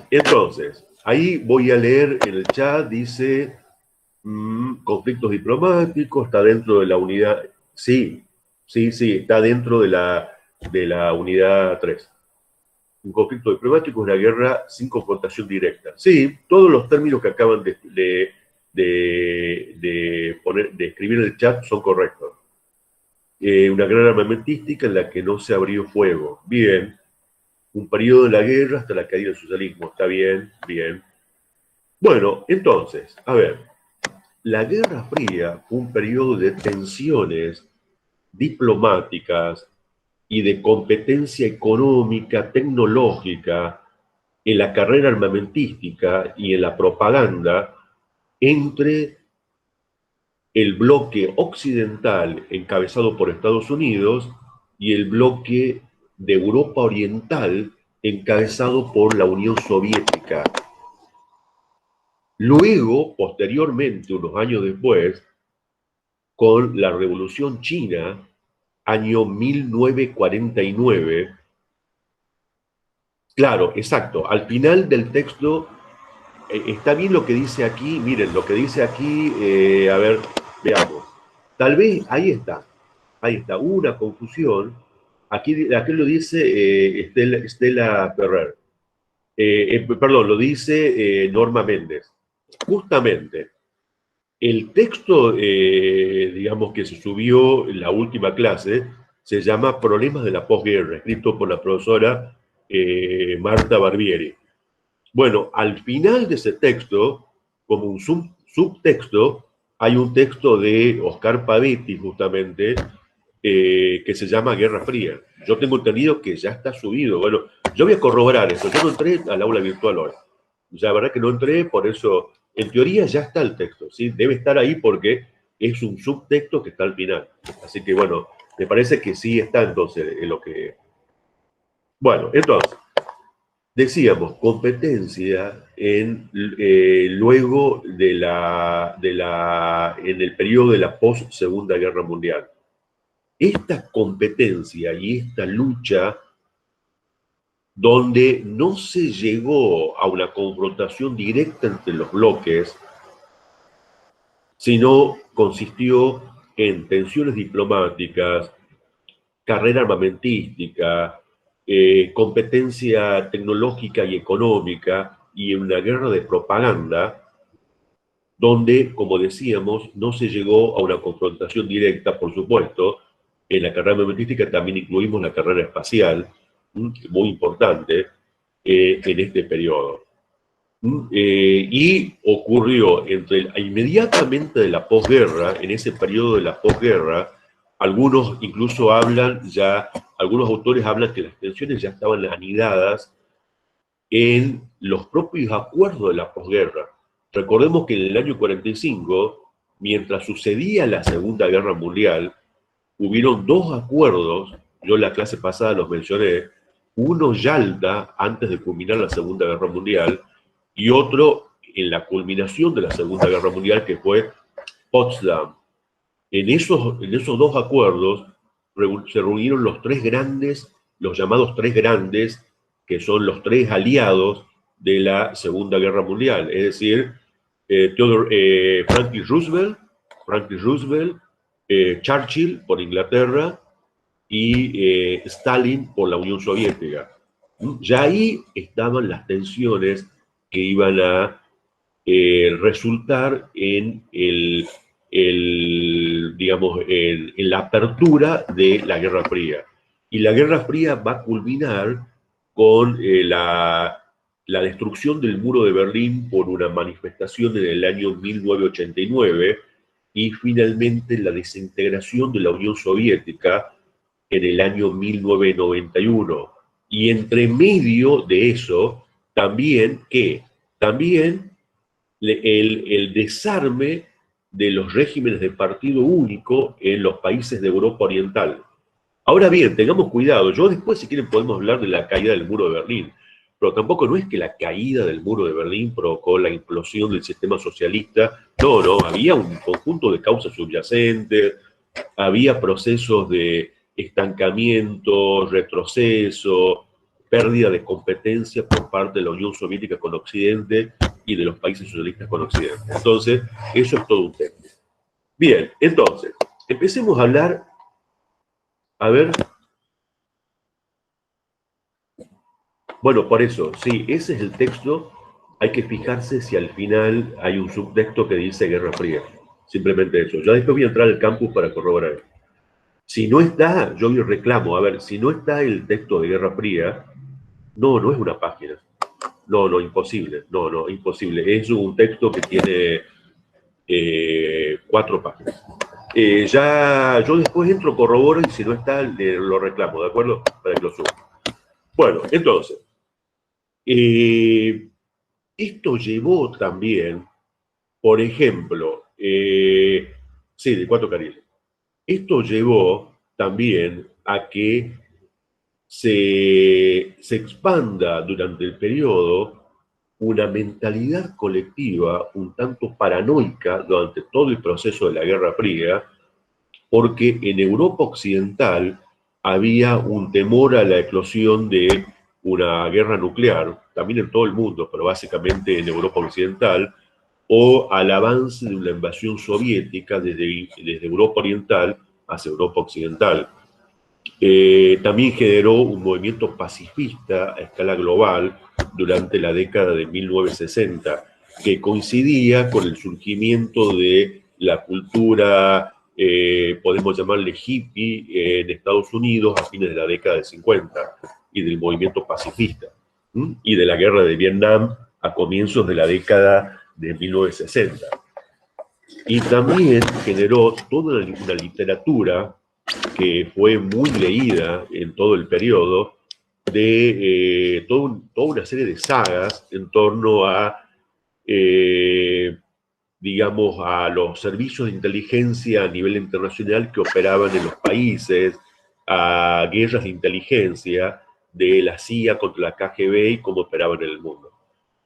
Entonces, ahí voy a leer en el chat, dice, conflictos diplomáticos, está dentro de la unidad, sí, está dentro de la unidad 3. Un conflicto diplomático es una guerra sin confrontación directa. Sí, todos los términos que acaban de escribir en el chat son correctos. Una guerra armamentística en la que no se abrió fuego. Bien. Un periodo de la guerra hasta la caída del socialismo. Está bien, bien. Bueno, entonces, a ver, la Guerra Fría fue un periodo de tensiones diplomáticas y de competencia económica, tecnológica, en la carrera armamentística y en la propaganda entre el bloque occidental encabezado por Estados Unidos y el bloque de Europa Oriental encabezado por la Unión Soviética. Luego, posteriormente, unos años después, con la Revolución China, año 1949, claro, exacto, al final del texto está bien lo que dice aquí, miren, lo que dice aquí, a ver, veamos. Tal vez, ahí está, hubo una confusión. Aquí lo dice Estela Ferrer. Perdón, lo dice Norma Méndez. Justamente, el texto, digamos, que se subió en la última clase, se llama Problemas de la posguerra, escrito por la profesora Marta Barbieri. Bueno, al final de ese texto, como un subtexto, hay un texto de Oscar Pavetti, justamente, que se llama Guerra Fría. Yo tengo entendido que ya está subido. Bueno, yo voy a corroborar eso. Yo no entré al aula virtual hoy. La verdad que no entré, por eso, en teoría ya está el texto, ¿sí? Debe estar ahí porque es un subtexto que está al final. Así que, bueno, me parece que sí está entonces en lo que... Bueno, entonces, decíamos, competencia luego en el periodo de la post-Segunda Guerra Mundial. Esta competencia y esta lucha donde no se llegó a una confrontación directa entre los bloques, sino consistió en tensiones diplomáticas, carrera armamentística, competencia tecnológica y económica, y en una guerra de propaganda, donde, como decíamos, no se llegó a una confrontación directa, por supuesto. En la carrera armamentística también incluimos la carrera espacial, muy importante, en este periodo. Y ocurrió inmediatamente de la posguerra, en ese periodo de la posguerra, algunos incluso algunos autores hablan que las tensiones ya estaban anidadas en los propios acuerdos de la posguerra. Recordemos que en el año 45, mientras sucedía la Segunda Guerra Mundial, hubieron dos acuerdos, yo en la clase pasada los mencioné, uno Yalta, antes de culminar la Segunda Guerra Mundial, y otro en la culminación de la Segunda Guerra Mundial, que fue Potsdam. En esos dos acuerdos se reunieron los llamados tres grandes, que son los tres aliados de la Segunda Guerra Mundial, es decir, Franklin Roosevelt, Churchill por Inglaterra y Stalin por la Unión Soviética. Ya ahí estaban las tensiones que iban a resultar en digamos, en la apertura de la Guerra Fría. Y la Guerra Fría va a culminar con la destrucción del muro de Berlín por una manifestación en el año 1989 y finalmente la desintegración de la Unión Soviética en el año 1991. Y entre medio de eso, también el desarme de los regímenes de partido único en los países de Europa Oriental. Ahora bien, tengamos cuidado. Yo después, si quieren, podemos hablar de la caída del muro de Berlín. Pero tampoco no es que la caída del muro de Berlín provocó la implosión del sistema socialista. No, había un conjunto de causas subyacentes, había procesos de estancamiento, retroceso, pérdida de competencia por parte de la Unión Soviética con Occidente y de los países socialistas con Occidente. Entonces, eso es todo un tema. Bien, entonces, empecemos a hablar, a ver. Bueno, por eso, sí, ese es el texto. Hay que fijarse si al final hay un subtexto que dice Guerra Fría. Simplemente eso. Ya después voy a entrar al campus para corroborar. Si no está, yo reclamo, a ver, si no está el texto de Guerra Fría, no, no es una página. No, no, imposible. No, no, imposible. Es un texto que tiene 4 páginas. Ya yo después entro, corroboro y si no está, lo reclamo, ¿de acuerdo? Para que lo suba. Bueno, entonces, esto llevó también, por ejemplo, sí, de 4 carriles. Esto llevó también a que se expanda durante el periodo una mentalidad colectiva un tanto paranoica durante todo el proceso de la Guerra Fría, porque en Europa Occidental había un temor a la eclosión de una guerra nuclear, también en todo el mundo, pero básicamente en Europa Occidental, o al avance de una invasión soviética desde Europa Oriental hacia Europa Occidental. También generó un movimiento pacifista a escala global durante la década de 1960, que coincidía con el surgimiento de la cultura, podemos llamarle hippie, en Estados Unidos a fines de la década de 50, y del movimiento pacifista, y de la guerra de Vietnam a comienzos de la década de 1960. Y también generó toda una literatura que fue muy leída en todo el periodo, de toda una serie de sagas en torno a, eh, digamos, a los servicios de inteligencia a nivel internacional que operaban en los países, a guerras de inteligencia de la CIA contra la KGB y cómo operaban en el mundo.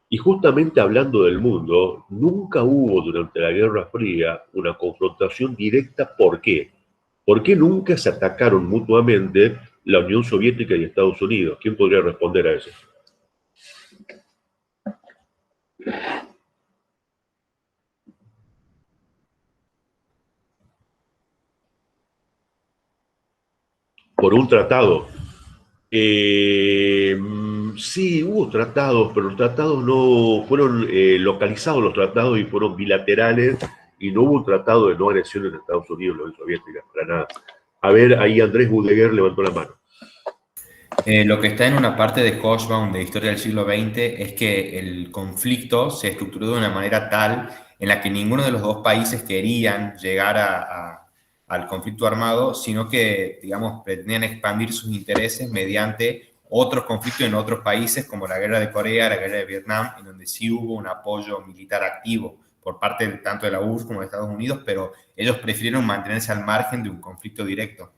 Y justamente hablando del mundo, nunca hubo durante la Guerra Fría una confrontación directa. ¿Por qué? ¿Por qué nunca se atacaron mutuamente la Unión Soviética y Estados Unidos? ¿Quién podría responder a eso? Por un tratado. Sí, hubo tratados, pero los tratados no fueron localizados, los tratados, y fueron bilaterales, y no hubo un tratado de no agresión en Estados Unidos, la Unión Soviética, para nada. A ver, ahí Andrés Budeguer levantó la mano. Lo que está en una parte de Hobsbawm de Historia del siglo XX es que el conflicto se estructuró de una manera tal en la que ninguno de los dos países querían llegar al conflicto armado, sino que, digamos, pretendían expandir sus intereses mediante otros conflictos en otros países, como la guerra de Corea, la guerra de Vietnam, en donde sí hubo un apoyo militar activo por parte tanto de la URSS como de Estados Unidos, pero ellos prefirieron mantenerse al margen de un conflicto directo.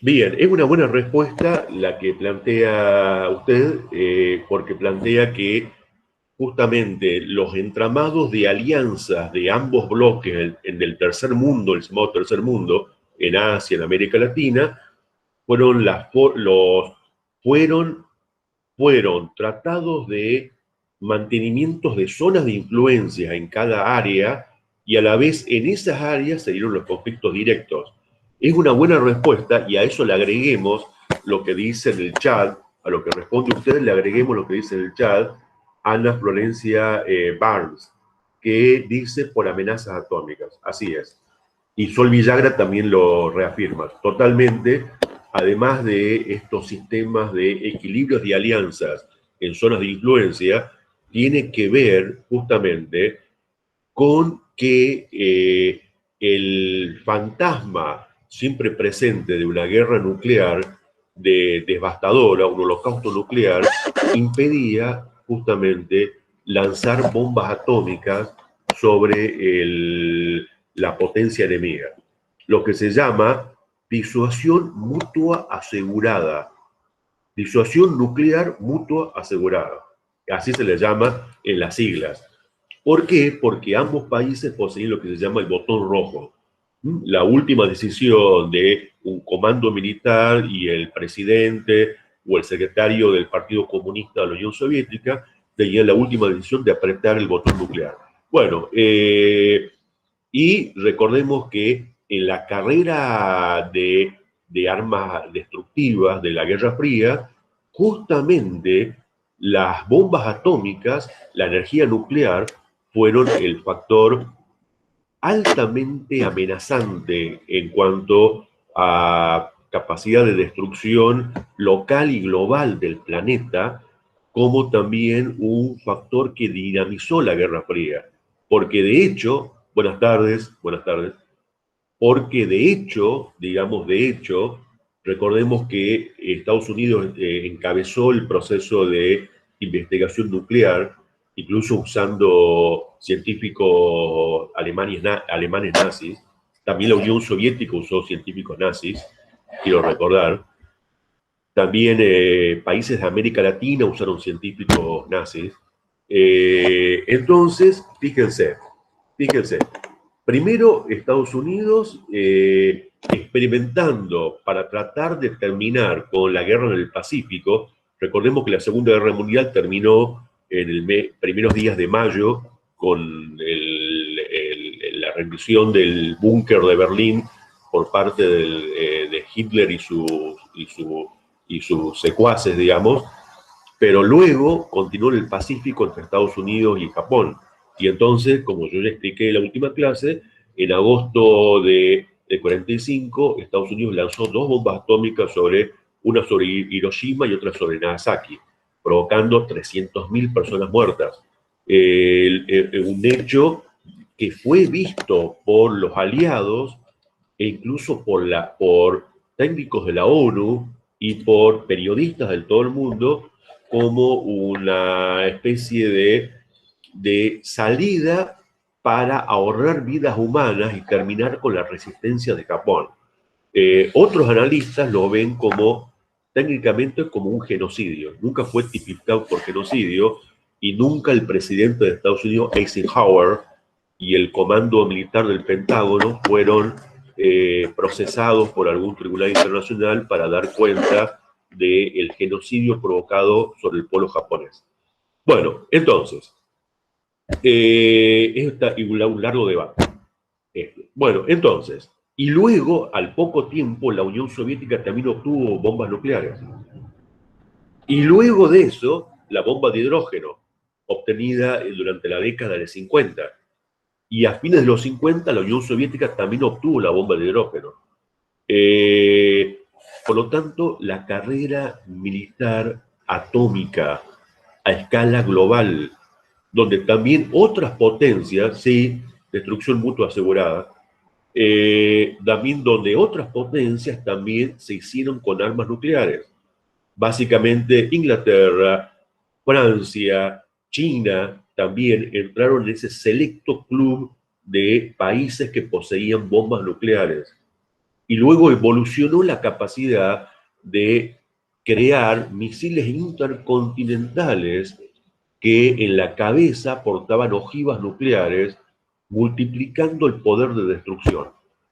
Bien, es una buena respuesta la que plantea usted, porque plantea que justamente los entramados de alianzas de ambos bloques en el tercer mundo, el llamado tercer mundo, en Asia, en América Latina, fueron, fueron, fueron tratados de mantenimientos de zonas de influencia en cada área, y a la vez en esas áreas se dieron los conflictos directos. Es una buena respuesta, y a eso le agreguemos lo que dice en el chat, a lo que responde usted le agreguemos lo que dice en el chat Ana Florencia Barnes, que dice por amenazas atómicas. Así es. Y Sol Villagra también lo reafirma totalmente. Además de estos sistemas de equilibrios de alianzas en zonas de influencia, tiene que ver justamente con que el fantasma siempre presente de una guerra nuclear devastadora, un holocausto nuclear, impedía justamente lanzar bombas atómicas sobre la potencia enemiga, lo que se llama disuasión mutua asegurada, disuasión nuclear mutua asegurada, así se le llama en las siglas. ¿Por qué? Porque ambos países poseen lo que se llama el botón rojo. La última decisión de un comando militar y el presidente o el secretario del Partido Comunista de la Unión Soviética, tenía la última decisión de apretar el botón nuclear. Bueno, y recordemos que en la carrera de armas destructivas de la Guerra Fría, justamente las bombas atómicas, la energía nuclear, fueron el factor altamente amenazante en cuanto a capacidad de destrucción local y global del planeta, como también un factor que dinamizó la Guerra Fría. Porque de hecho, buenas tardes, porque de hecho, digamos de hecho, recordemos que Estados Unidos encabezó el proceso de investigación nuclear, incluso usando científicos alemanes nazis. También la Unión Soviética usó científicos nazis, quiero recordar. También países de América Latina usaron científicos nazis. Entonces, fíjense, primero Estados Unidos experimentando para tratar de terminar con la guerra en el Pacífico. Recordemos que la Segunda Guerra Mundial terminó en primeros días de mayo con la rendición del búnker de Berlín por parte de Hitler y sus secuaces, digamos, pero luego continuó en el Pacífico entre Estados Unidos y Japón. Y entonces, como yo ya expliqué en la última clase, en agosto de 45, Estados Unidos lanzó dos bombas atómicas, una sobre Hiroshima y otra sobre Nagasaki, provocando 300.000 personas muertas. Un hecho que fue visto por los aliados e incluso por técnicos de la ONU y por periodistas de todo el mundo como una especie de salida para ahorrar vidas humanas y terminar con la resistencia de Japón. Otros analistas lo ven técnicamente como un genocidio. Nunca fue tipificado por genocidio y nunca el presidente de Estados Unidos, Eisenhower, y el comando militar del Pentágono fueron procesados por algún tribunal internacional para dar cuenta del genocidio provocado sobre el pueblo japonés. Bueno, entonces, está un largo debate. Bueno, entonces, y luego, al poco tiempo, la Unión Soviética también obtuvo bombas nucleares. Y luego de eso, la bomba de hidrógeno, obtenida durante la década de 50. Y a fines de los 50, la Unión Soviética también obtuvo la bomba de hidrógeno. Por lo tanto, la carrera militar atómica a escala global, donde también otras potencias, sí, destrucción mutua asegurada, también donde otras potencias también se hicieron con armas nucleares. Básicamente Inglaterra, Francia, China también entraron en ese selecto club de países que poseían bombas nucleares. Y luego evolucionó la capacidad de crear misiles intercontinentales que en la cabeza portaban ojivas nucleares, multiplicando el poder de destrucción.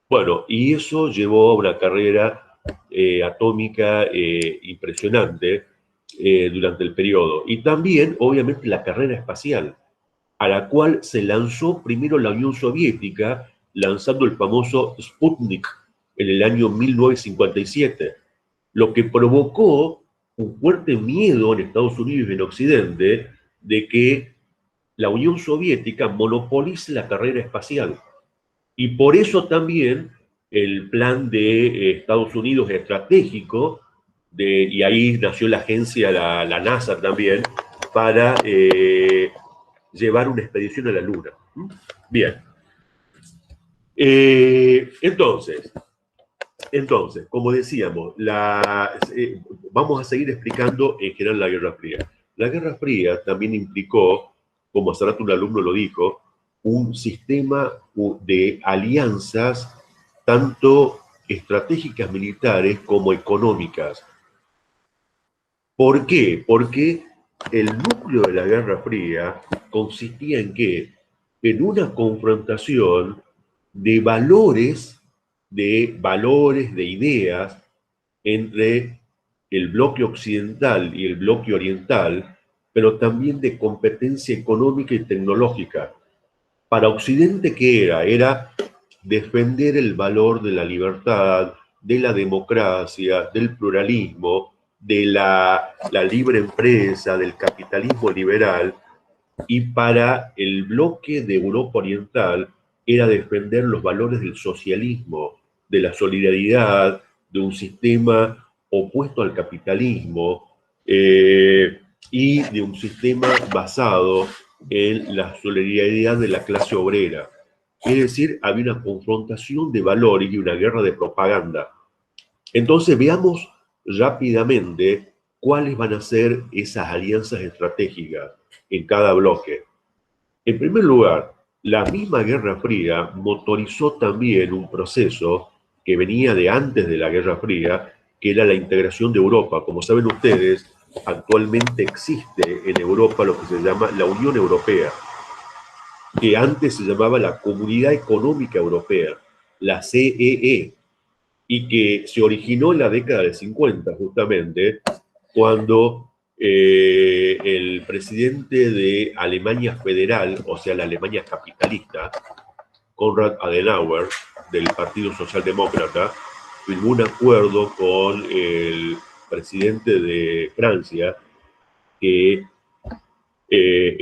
Bueno, y eso llevó a una carrera atómica impresionante durante el periodo. Y también, obviamente, la carrera espacial, a la cual se lanzó primero la Unión Soviética, lanzando el famoso Sputnik en el año 1957, lo que provocó un fuerte miedo en Estados Unidos y en Occidente de que la Unión Soviética monopolice la carrera espacial. Y por eso también el plan de Estados Unidos estratégico, y ahí nació la agencia, la NASA también, para llevar una expedición a la Luna. Bien. Entonces, como decíamos, vamos a seguir explicando en general la Guerra Fría. La Guerra Fría también implicó, como hace rato un alumno lo dijo, un sistema de alianzas tanto estratégicas militares como económicas. ¿Por qué? Porque el núcleo de la Guerra Fría consistía en qué? En una confrontación de valores, de ideas entre el bloque occidental y el bloque oriental, pero también de competencia económica y tecnológica. Para Occidente, ¿qué era? Era defender el valor de la libertad, de la democracia, del pluralismo, de la libre empresa, del capitalismo liberal, y para el bloque de Europa Oriental era defender los valores del socialismo, de la solidaridad, de un sistema opuesto al capitalismo y de un sistema basado en la solidaridad de la clase obrera. Es decir, había una confrontación de valores y una guerra de propaganda. Entonces veamos rápidamente cuáles van a ser esas alianzas estratégicas en cada bloque. En primer lugar, la misma Guerra Fría motorizó también un proceso que venía de antes de la Guerra Fría, que era la integración de Europa. Como saben ustedes, actualmente existe en Europa lo que se llama la Unión Europea, que antes se llamaba la Comunidad Económica Europea, la CEE, y que se originó en la década del 50, justamente, cuando el presidente de Alemania Federal, o sea, la Alemania capitalista, Konrad Adenauer, del Partido Socialdemócrata, firmó un acuerdo con el presidente de Francia, que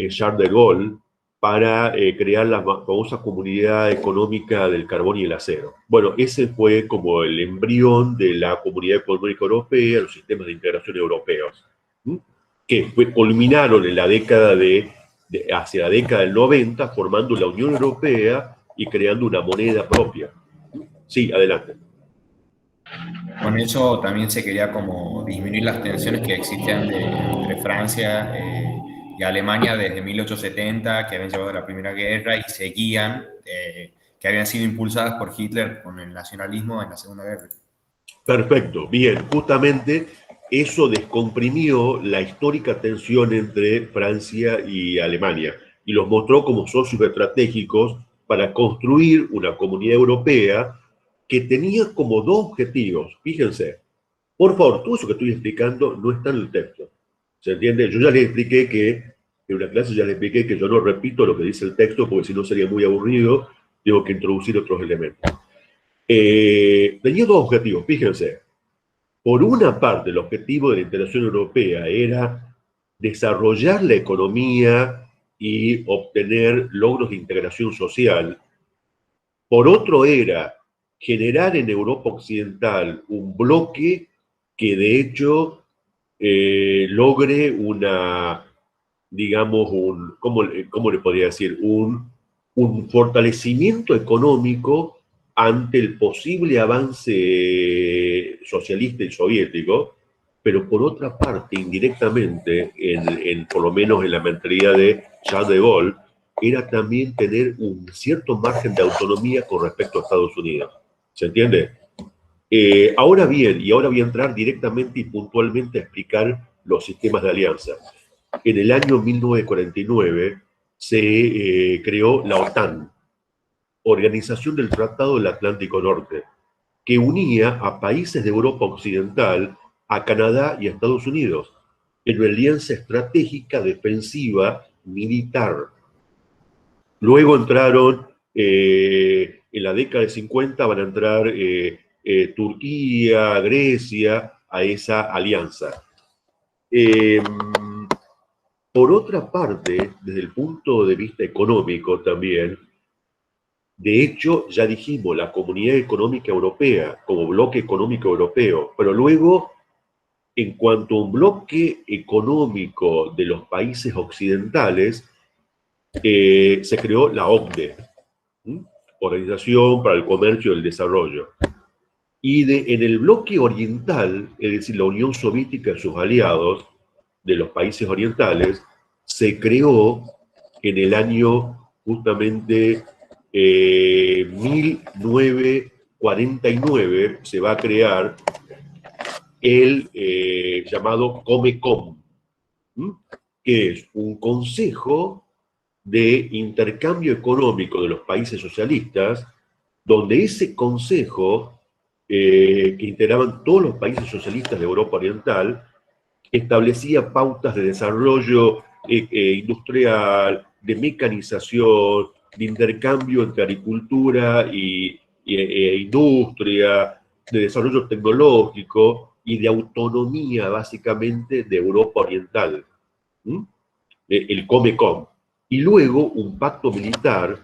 Charles de Gaulle, para crear la famosa Comunidad Económica del Carbón y el Acero. Bueno, ese fue como el embrión de la Comunidad Económica Europea, los sistemas de integración europeos, ¿sí? Que culminaron en la década hacia la década del 90, formando la Unión Europea y creando una moneda propia. Sí, adelante. Con eso también se quería como disminuir las tensiones que existían entre Francia y Alemania desde 1870, que habían llevado a la Primera Guerra y seguían, que habían sido impulsadas por Hitler con el nacionalismo en la Segunda Guerra. Perfecto, bien, justamente eso descomprimió la histórica tensión entre Francia y Alemania y los mostró como socios estratégicos para construir una comunidad europea que tenía como dos objetivos. Fíjense, por favor, todo eso que estoy explicando no está en el texto. ¿Se entiende? Yo ya les expliqué que, en una clase ya les expliqué que yo no repito lo que dice el texto porque si no sería muy aburrido, tengo que introducir otros elementos. Tenía dos objetivos, fíjense. Por una parte, el objetivo de la integración europea era desarrollar la economía y obtener logros de integración social. Por otro era generar en Europa Occidental un bloque que de hecho logre una, digamos, ¿cómo le podría decir? Un fortalecimiento económico ante el posible avance socialista y soviético, pero por otra parte, indirectamente, por lo menos en la mentalidad de Charles de Gaulle, era también tener un cierto margen de autonomía con respecto a Estados Unidos. ¿Se entiende? Ahora bien, y ahora voy a entrar directamente y puntualmente a explicar los sistemas de alianza. En el año 1949 se creó la OTAN, Organización del Tratado del Atlántico Norte, que unía a países de Europa Occidental, a Canadá y a Estados Unidos, en una alianza estratégica defensiva militar. Luego entraron, en la década de 50 van a entrar Turquía, Grecia, a esa alianza. Por otra parte, desde el punto de vista económico también, de hecho, ya dijimos, la Comunidad Económica Europea como bloque económico europeo, pero luego, en cuanto a un bloque económico de los países occidentales, se creó la OCDE, ¿sí? Organización para el Comercio y el Desarrollo. Y en el bloque oriental, es decir, la Unión Soviética y sus aliados de los países orientales, se creó en el año justamente 1949, se va a crear el llamado Comecon, que es un consejo de intercambio económico de los países socialistas, donde ese consejo que integraban todos los países socialistas de Europa Oriental, establecía pautas de desarrollo industrial, de mecanización, de intercambio entre agricultura e industria, de desarrollo tecnológico y de autonomía, básicamente, de Europa Oriental. ¿Mm? El Comecon. Y luego un pacto militar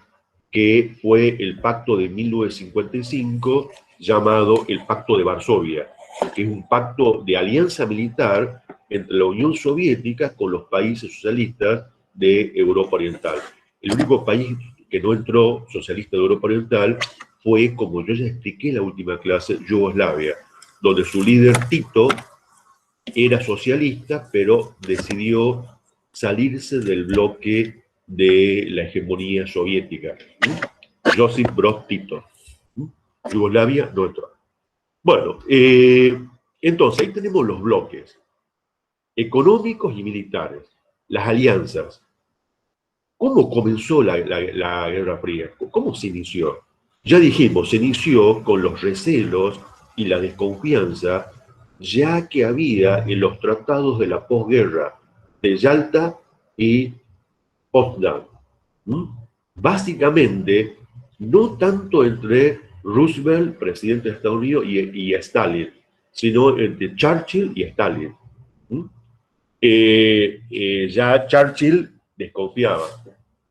que fue el pacto de 1955, llamado el Pacto de Varsovia, que es un pacto de alianza militar entre la Unión Soviética con los países socialistas de Europa Oriental. El único país que no entró socialista de Europa Oriental fue, como yo ya expliqué en la última clase, Yugoslavia, donde su líder Tito era socialista, pero decidió salirse del bloque de la hegemonía soviética. Josip Broz Tito. Yugoslavia no entró. Bueno, entonces ahí tenemos los bloques económicos y militares, las alianzas. ¿Cómo comenzó la Guerra Fría? ¿Cómo se inició? Ya dijimos, se inició con los recelos y la desconfianza, ya que había en los tratados de la posguerra de Yalta y Potsdam. Básicamente, no tanto entre Roosevelt, presidente de Estados Unidos, y Stalin, sino entre Churchill y Stalin. Ya Churchill desconfiaba.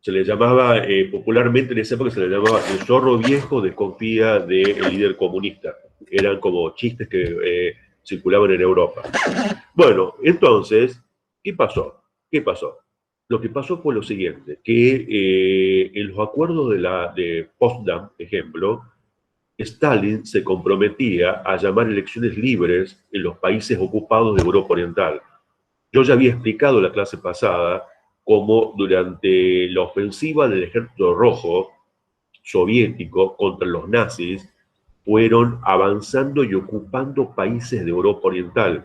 Se le llamaba, popularmente en esa época se le llamaba el zorro viejo desconfía del líder comunista. Eran como chistes que circulaban en Europa. Bueno, entonces, ¿qué pasó? ¿Qué pasó? Lo que pasó fue lo siguiente, que en los acuerdos de Potsdam, ejemplo, Stalin se comprometía a llamar elecciones libres en los países ocupados de Europa Oriental. Yo ya había explicado en la clase pasada cómo durante la ofensiva del Ejército Rojo soviético contra los nazis fueron avanzando y ocupando países de Europa Oriental.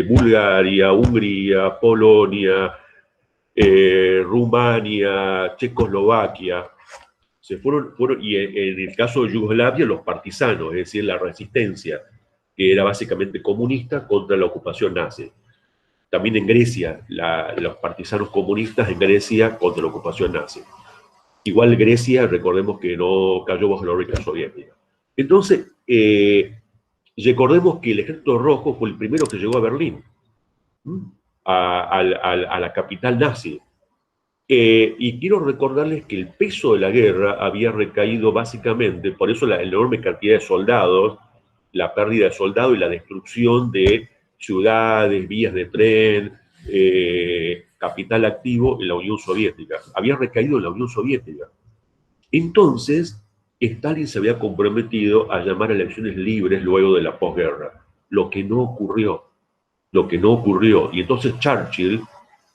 Bulgaria, Hungría, Polonia, Rumania, Checoslovaquia. Y en el caso de Yugoslavia, los partisanos, es decir, la resistencia, que era básicamente comunista contra la ocupación nazi. También en Grecia, los partisanos comunistas en Grecia contra la ocupación nazi. Igual Grecia, recordemos que no cayó bajo la órbita soviética. Entonces, recordemos que el Ejército Rojo fue el primero que llegó a Berlín, a la capital nazi. Y quiero recordarles que el peso de la guerra había recaído básicamente, por eso la enorme cantidad de soldados, la pérdida de soldados y la destrucción de ciudades, vías de tren, capital activo en la Unión Soviética. Había recaído en la Unión Soviética. Entonces, Stalin se había comprometido a llamar a elecciones libres luego de la posguerra, lo que no ocurrió. Y entonces Churchill,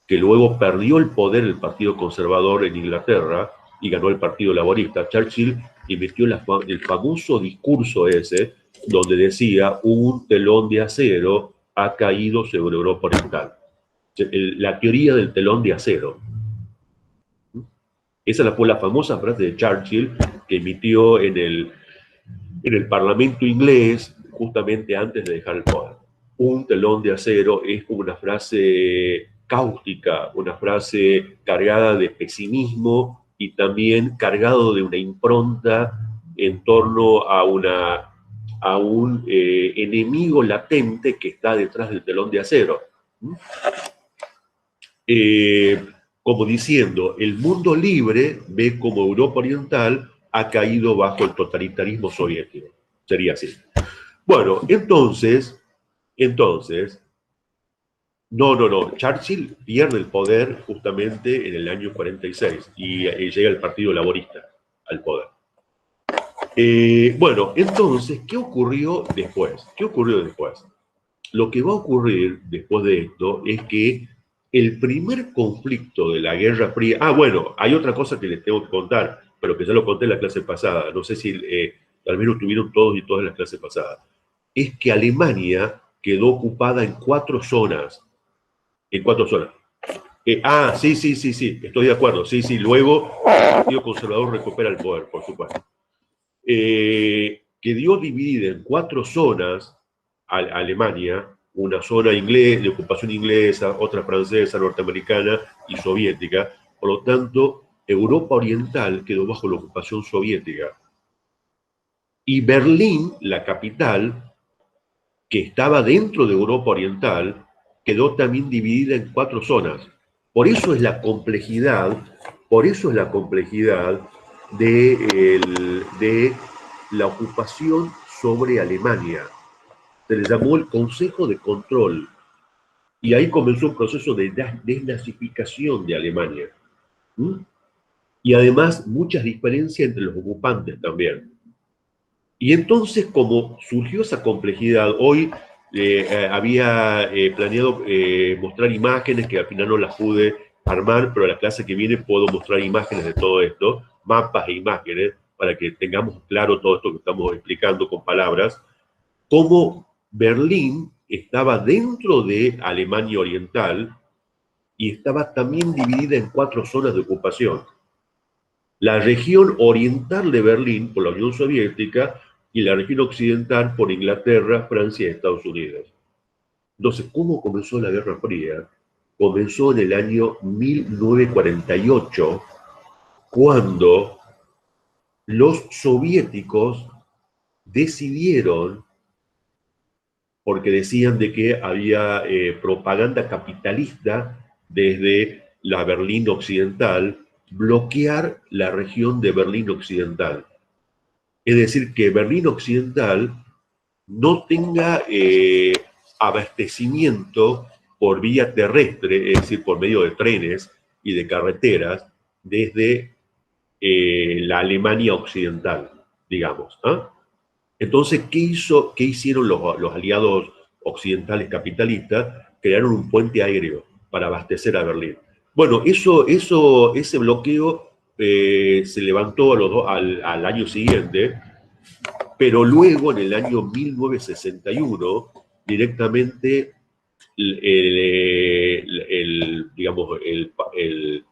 que luego perdió el poder del Partido Conservador en Inglaterra y ganó el Partido Laborista, Churchill emitió el famoso discurso ese, donde decía, un telón de acero ha caído sobre Europa Oriental. La teoría del telón de acero. Esa fue la famosa frase de Churchill que emitió en el Parlamento inglés justamente antes de dejar el poder. Un telón de acero es una frase cáustica, una frase cargada de pesimismo y también cargado de una impronta en torno a un enemigo latente que está detrás del telón de acero. Como diciendo, el mundo libre ve como Europa Oriental ha caído bajo el totalitarismo soviético. Sería así. Bueno, entonces, no. Churchill pierde el poder justamente en el año 46 y llega el Partido Laborista al poder. Bueno, entonces, ¿qué ocurrió después? Lo que va a ocurrir después de esto es que el primer conflicto de la Guerra Fría... bueno, hay otra cosa que les tengo que contar, pero que ya lo conté en la clase pasada. No sé si tal vez lo tuvieron todos y todas en la clase pasada. Es que Alemania quedó ocupada en 4 zonas. Sí, estoy de acuerdo. Sí, luego el Partido Conservador recupera el poder, por supuesto. que dio dividida en 4 zonas a Alemania, una zona inglés, de ocupación inglesa, otra francesa, norteamericana y soviética. Por lo tanto, Europa Oriental quedó bajo la ocupación soviética. Y Berlín, la capital, que estaba dentro de Europa Oriental, quedó también dividida en 4 zonas. Por eso es la complejidad, por eso es la complejidad de la ocupación sobre Alemania. Se le llamó el Consejo de Control, y ahí comenzó un proceso de desnazificación de Alemania. ¿Mm? Y además muchas diferencias entre los ocupantes también. Y entonces, como surgió esa complejidad, hoy había planeado mostrar imágenes que al final no las pude armar, pero la clase que viene puedo mostrar imágenes de todo esto, mapas e imágenes, para que tengamos claro todo esto que estamos explicando con palabras, cómo Berlín estaba dentro de Alemania Oriental y estaba también dividida en 4 zonas de ocupación. La región oriental de Berlín por la Unión Soviética y la región occidental por Inglaterra, Francia y Estados Unidos. Entonces, ¿cómo comenzó la Guerra Fría? Comenzó en el año 1948, cuando los soviéticos decidieron, porque decían de que había propaganda capitalista desde la Berlín occidental, bloquear la región de Berlín occidental. Es decir, que Berlín occidental no tenga abastecimiento por vía terrestre, es decir, por medio de trenes y de carreteras, desde la Alemania occidental, digamos. ¿Eh? Entonces, ¿qué hicieron los aliados occidentales capitalistas? Crearon un puente aéreo para abastecer a Berlín. Bueno, ese bloqueo se levantó al año siguiente, pero luego, en el año 1961, directamente digamos, el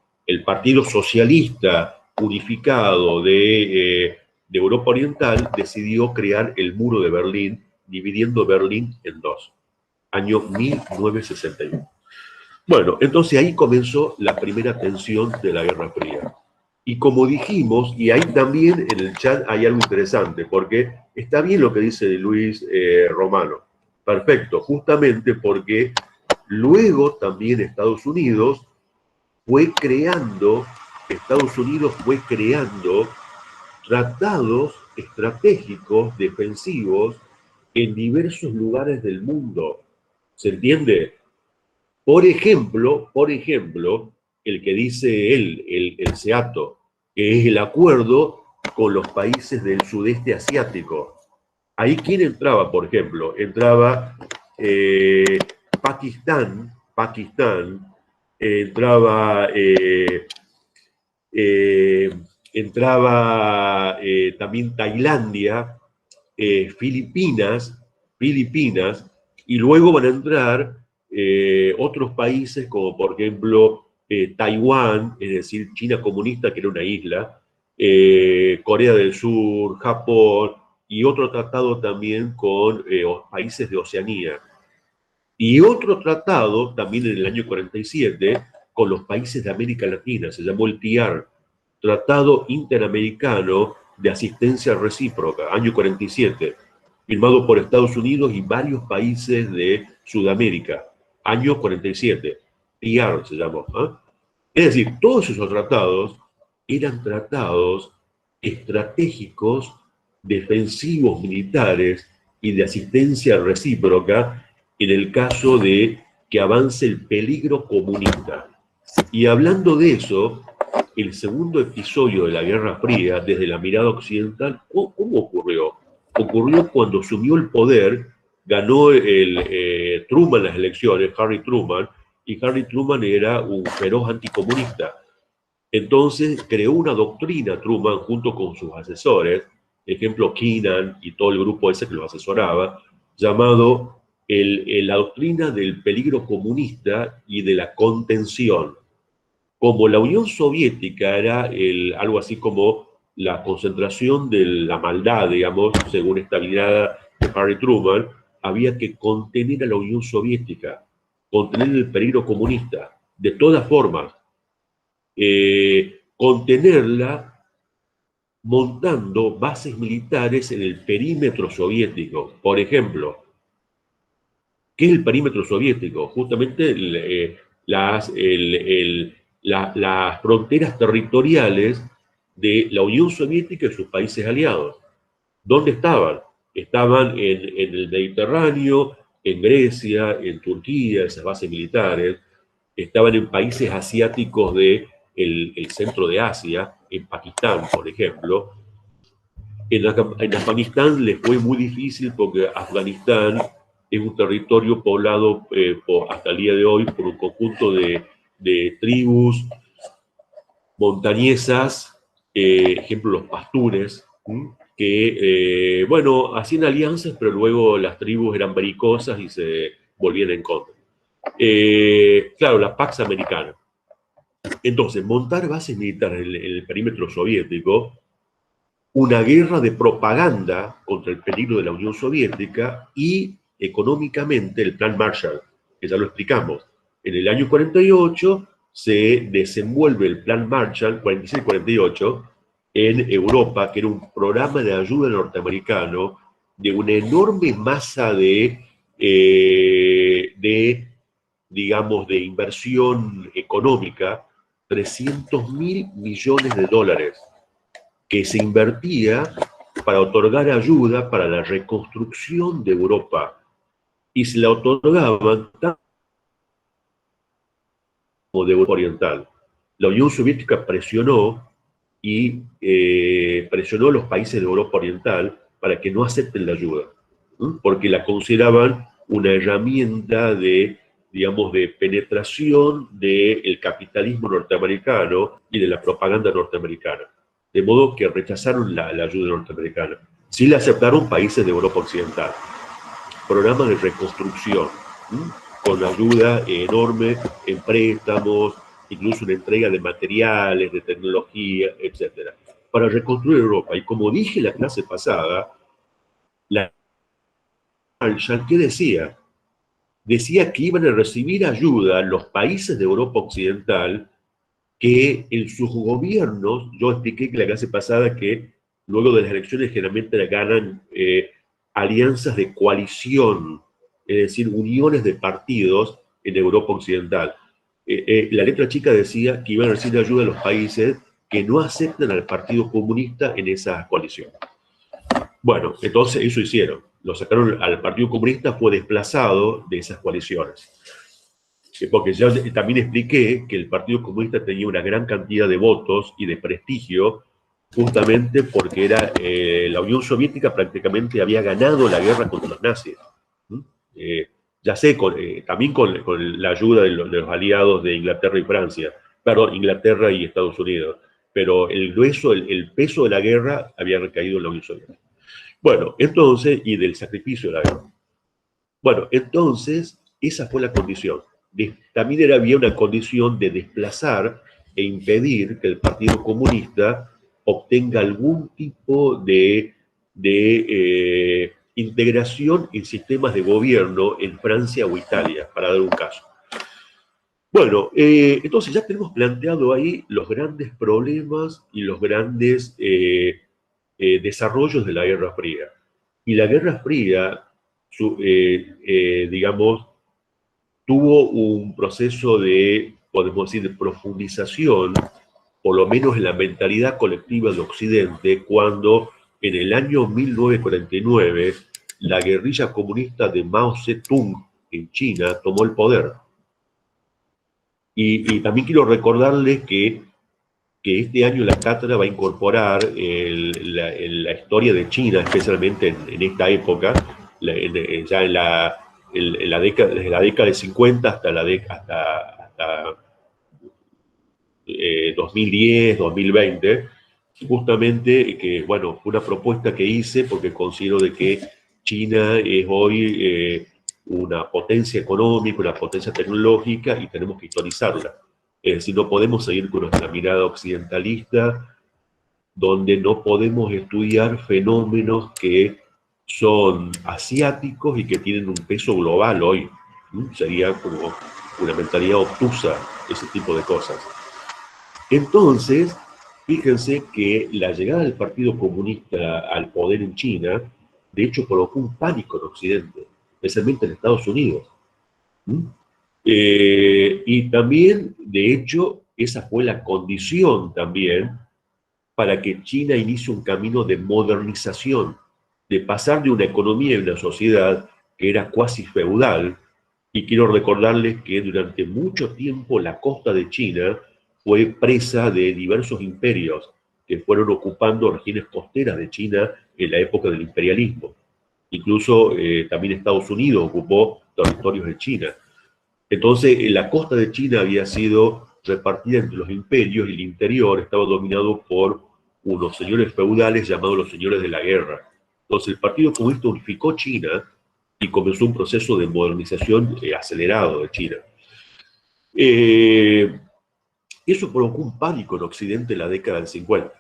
Partido Socialista Unificado de Europa Oriental decidió crear el muro de Berlín, dividiendo Berlín en 2, año 1961. Bueno, entonces ahí comenzó la primera tensión de la Guerra Fría. Y como dijimos, y ahí también en el chat hay algo interesante, porque está bien lo que dice Luis Romano. Perfecto, justamente porque luego también Estados Unidos fue creando tratados estratégicos defensivos en diversos lugares del mundo. ¿Se entiende? Por ejemplo, el que dice él, el SEATO, que es el acuerdo con los países del sudeste asiático. Ahí, ¿quién entraba, por ejemplo? Entraba Pakistán, entraba, entraba también Tailandia, Filipinas, y luego van a entrar otros países como por ejemplo Taiwán, es decir, China comunista, que era una isla, Corea del Sur, Japón, y otro tratado también con países de Oceanía. Y otro tratado también en el año 47 con los países de América Latina, se llamó el TIAR, Tratado Interamericano de Asistencia Recíproca, año 47, firmado por Estados Unidos y varios países de Sudamérica, año 47, TIAR se llamó. ¿Eh? Es decir, todos esos tratados eran tratados estratégicos, defensivos militares y de asistencia recíproca en el caso de que avance el peligro comunista. Y hablando de eso, el segundo episodio de la Guerra Fría, desde la mirada occidental, ¿cómo ocurrió? Ocurrió cuando asumió el poder, ganó Truman las elecciones, Harry Truman, y Harry Truman era un feroz anticomunista. Entonces creó una doctrina Truman junto con sus asesores, ejemplo Keenan y todo el grupo ese que los asesoraba, llamado la doctrina del peligro comunista y de la contención. Como la Unión Soviética era algo así como la concentración de la maldad, digamos, según esta mirada de Harry Truman, había que contener a la Unión Soviética, contener el peligro comunista, de todas formas, contenerla montando bases militares en el perímetro soviético. Por ejemplo, ¿qué es el perímetro soviético? Justamente las fronteras territoriales de la Unión Soviética y sus países aliados. ¿Dónde estaban? Estaban en el Mediterráneo, en Grecia, en Turquía, esas bases militares. Estaban en países asiáticos del el centro de Asia, en Pakistán, por ejemplo. En Afganistán les fue muy difícil porque Afganistán es un territorio poblado hasta el día de hoy por un conjunto de tribus montañesas, ejemplo los pastures, que, bueno, hacían alianzas, pero luego las tribus eran belicosas y se volvían en contra. Claro, la Pax Americana. Entonces, montar bases militares en el perímetro soviético, una guerra de propaganda contra el peligro de la Unión Soviética y económicamente el Plan Marshall, que ya lo explicamos. En el año 48 se desenvuelve el Plan Marshall, 46-48, en Europa, que era un programa de ayuda norteamericano de una enorme masa digamos, de inversión económica, 300.000 millones de dólares, que se invertía para otorgar ayuda para la reconstrucción de Europa. Y se la otorgaban tanto como de Europa Oriental. La Unión Soviética presionó presionó a los países de Europa Oriental para que no acepten la ayuda, porque la consideraban una herramienta de, digamos, de penetración del capitalismo norteamericano y de la propaganda norteamericana. De modo que rechazaron la ayuda norteamericana. Sí la aceptaron países de Europa Occidental. Programas de reconstrucción, con ayuda enorme en préstamos, incluso una entrega de materiales, de tecnología, etc., para reconstruir Europa. Y como dije la clase pasada, la Marshall, ¿qué decía? Decía que iban a recibir ayuda los países de Europa Occidental que en sus gobiernos, yo expliqué que la clase pasada que luego de las elecciones generalmente ganan alianzas de coalición, es decir, uniones de partidos en Europa Occidental. La letra chica decía que iban a recibir ayuda a los países que no aceptan al Partido Comunista en esa coalición. Bueno, entonces eso hicieron. Lo sacaron al Partido Comunista, fue desplazado de esas coaliciones. Porque ya también expliqué que el Partido Comunista tenía una gran cantidad de votos y de prestigio, justamente porque era la Unión Soviética prácticamente había ganado la guerra contra los nazis. Ya sé, también con la ayuda de los aliados de Inglaterra y Francia, perdón, Inglaterra y Estados Unidos, pero el grueso, el peso de la guerra había recaído en la Unión Soviética. Bueno, entonces, y del sacrificio de la guerra. Bueno, entonces, esa fue la condición. También había una condición de desplazar e impedir que el Partido Comunista obtenga algún tipo de integración en sistemas de gobierno en Francia o Italia, para dar un caso. Bueno, entonces ya tenemos planteado ahí los grandes problemas y los grandes desarrollos de la Guerra Fría. Y la Guerra Fría, digamos, tuvo un proceso de, podemos decir, de profundización, por lo menos en la mentalidad colectiva de Occidente, cuando en el año 1949 la guerrilla comunista de Mao Zedong en China tomó el poder. Y también quiero recordarles que este año la cátedra va a incorporar la historia de China, especialmente en esta época, ya en la década, desde la década de 50 hasta 2010, 2020, justamente que, bueno, fue una propuesta que hice porque considero de que China es hoy una potencia económica, una potencia tecnológica y tenemos que historizarla. Es decir, no podemos seguir con nuestra mirada occidentalista donde no podemos estudiar fenómenos que son asiáticos y que tienen un peso global hoy. Sería como una mentalidad obtusa, ese tipo de cosas. Entonces, fíjense que la llegada del Partido Comunista al poder en China, de hecho, provocó un pánico en Occidente, especialmente en Estados Unidos. ¿Mm? Y también, de hecho, esa fue la condición también para que China inicie un camino de modernización, de pasar de una economía y una sociedad que era cuasi feudal. Y quiero recordarles que durante mucho tiempo la costa de China fue presa de diversos imperios que fueron ocupando regiones costeras de China en la época del imperialismo. Incluso también Estados Unidos ocupó territorios de China. Entonces, la costa de China había sido repartida entre los imperios y el interior estaba dominado por unos señores feudales llamados los señores de la guerra. Entonces, el Partido Comunista unificó China y comenzó un proceso de modernización acelerado de China. Eso provocó un pánico en Occidente en la década del 50.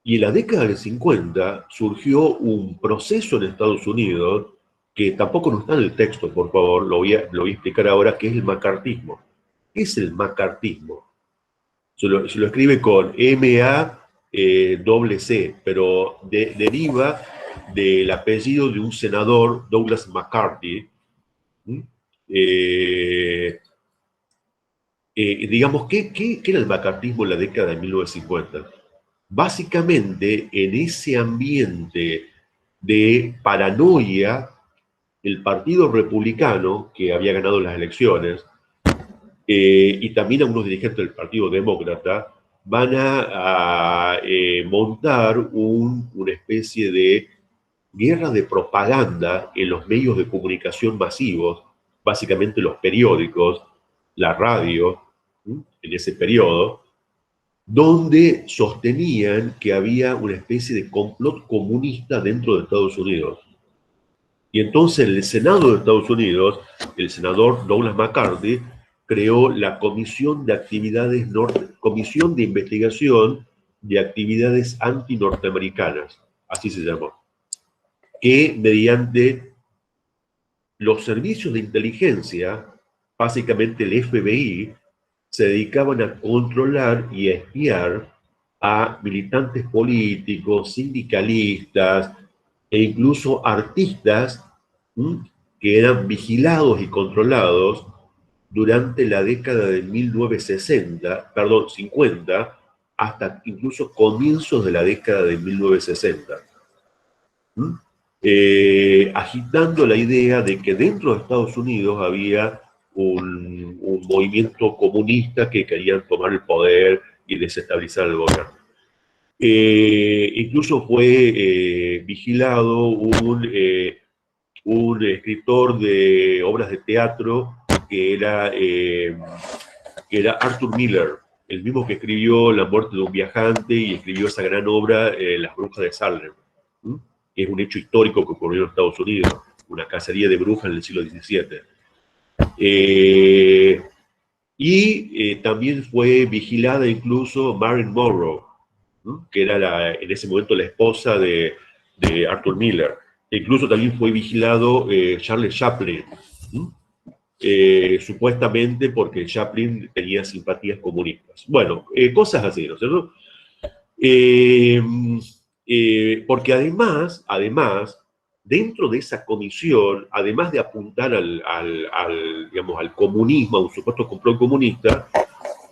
Y en la década del 50 surgió un proceso en Estados Unidos que tampoco no está en el texto, por favor, lo voy a explicar ahora, que es el macartismo. ¿Qué es el macartismo? Se lo escribe con M-A-C, pero deriva del apellido de un senador, Douglas McCarthy. Eh, digamos, ¿qué era el macartismo en la década de 1950? Básicamente, en ese ambiente de paranoia, el Partido Republicano, que había ganado las elecciones, y también algunos dirigentes del Partido Demócrata, van a montar una especie de guerra de propaganda en los medios de comunicación masivos, básicamente los periódicos, la radio, en ese periodo, donde sostenían que había una especie de complot comunista dentro de Estados Unidos. Y entonces el Senado de Estados Unidos, el senador Douglas McCarthy, creó la Comisión de Investigación de Actividades Anti-Norteamericanas, así se llamó, que mediante los servicios de inteligencia, básicamente el FBI, se dedicaban a controlar y a espiar a militantes políticos, sindicalistas e incluso artistas que eran vigilados y controlados durante la década de 1960, perdón, 50, hasta incluso comienzos de la década de 1960. Agitando la idea de que dentro de Estados Unidos había un movimiento comunista que querían tomar el poder y desestabilizar el gobierno. Incluso fue vigilado un escritor de obras de teatro que era Arthur Miller, el mismo que escribió La muerte de un viajante y escribió esa gran obra, Las brujas de Salem, que es un hecho histórico que ocurrió en Estados Unidos, una cacería de brujas en el siglo XVII. También fue vigilada incluso Marilyn Monroe, que era en ese momento la esposa de Arthur Miller. Incluso también fue vigilado Charles Chaplin, supuestamente porque Chaplin tenía simpatías comunistas. Bueno, cosas así, ¿no es cierto? Porque además, dentro de esa comisión, además de apuntar digamos, al comunismo, a un supuesto complot comunista,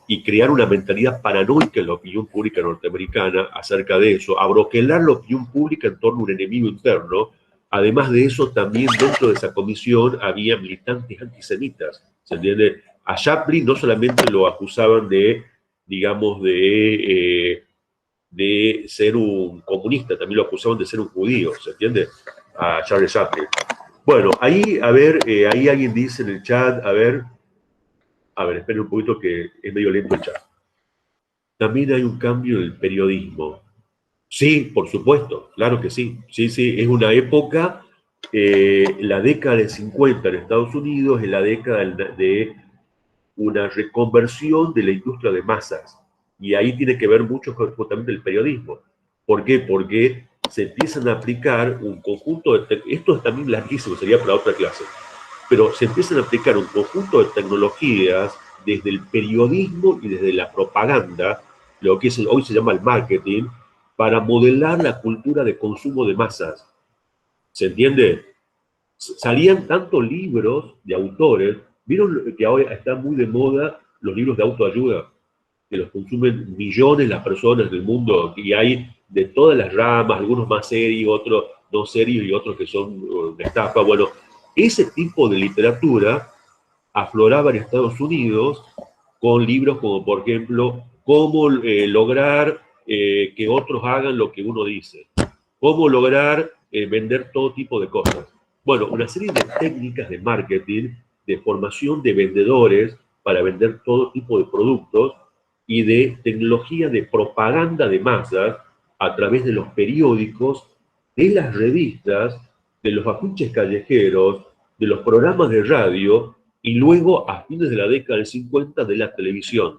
y crear una mentalidad paranoica en la opinión pública norteamericana acerca de eso, abroquelar la opinión pública en torno a un enemigo interno. Además de eso, también dentro de esa comisión había militantes antisemitas, ¿se entiende? A Chaplin no solamente lo acusaban de, digamos, de ser un comunista, también lo acusaban de ser un judío, ¿se entiende? A Charles Chaplin. Bueno, ahí, a ver, ahí alguien dice en el chat, a ver, esperen un poquito que es medio lento el chat. También hay un cambio en el periodismo. Sí, por supuesto, claro que sí. Sí, es una época, la década del 50 en Estados Unidos, es la década de una reconversión de la industria de masas. Y ahí tiene que ver mucho justamente el periodismo. ¿Por qué? Porque se empiezan a aplicar un conjunto de... Esto es también larguísimo, sería para otra clase. Pero se empiezan a aplicar un conjunto de tecnologías desde el periodismo y desde la propaganda, lo que hoy se llama el marketing, para modelar la cultura de consumo de masas. ¿Se entiende? Salían tantos libros de autores, vieron que ahora están muy de moda los libros de autoayuda, que los consumen millones las personas del mundo, y hay de todas las ramas, algunos más serios, otros no serios y otros que son de estafa. Bueno, ese tipo de literatura afloraba en Estados Unidos con libros como, por ejemplo, cómo lograr que otros hagan lo que uno dice, cómo lograr vender todo tipo de cosas. Bueno, una serie de técnicas de marketing, de formación de vendedores para vender todo tipo de productos y de tecnología de propaganda de masas a través de los periódicos, de las revistas, de los afiches callejeros, de los programas de radio y luego a fines de la década del 50 de la televisión.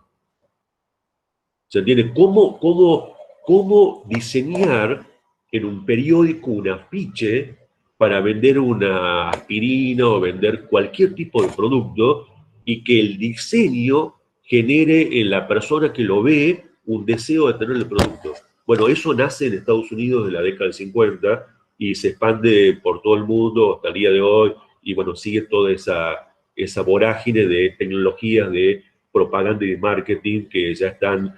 ¿Se entiende? ¿Cómo diseñar en un periódico un afiche para vender una aspirina o vender cualquier tipo de producto y que el diseño genere en la persona que lo ve un deseo de tener el producto? Bueno, eso nace en Estados Unidos de la década del 50 y se expande por todo el mundo hasta el día de hoy y bueno, sigue toda esa vorágine de tecnologías de propaganda y de marketing que ya están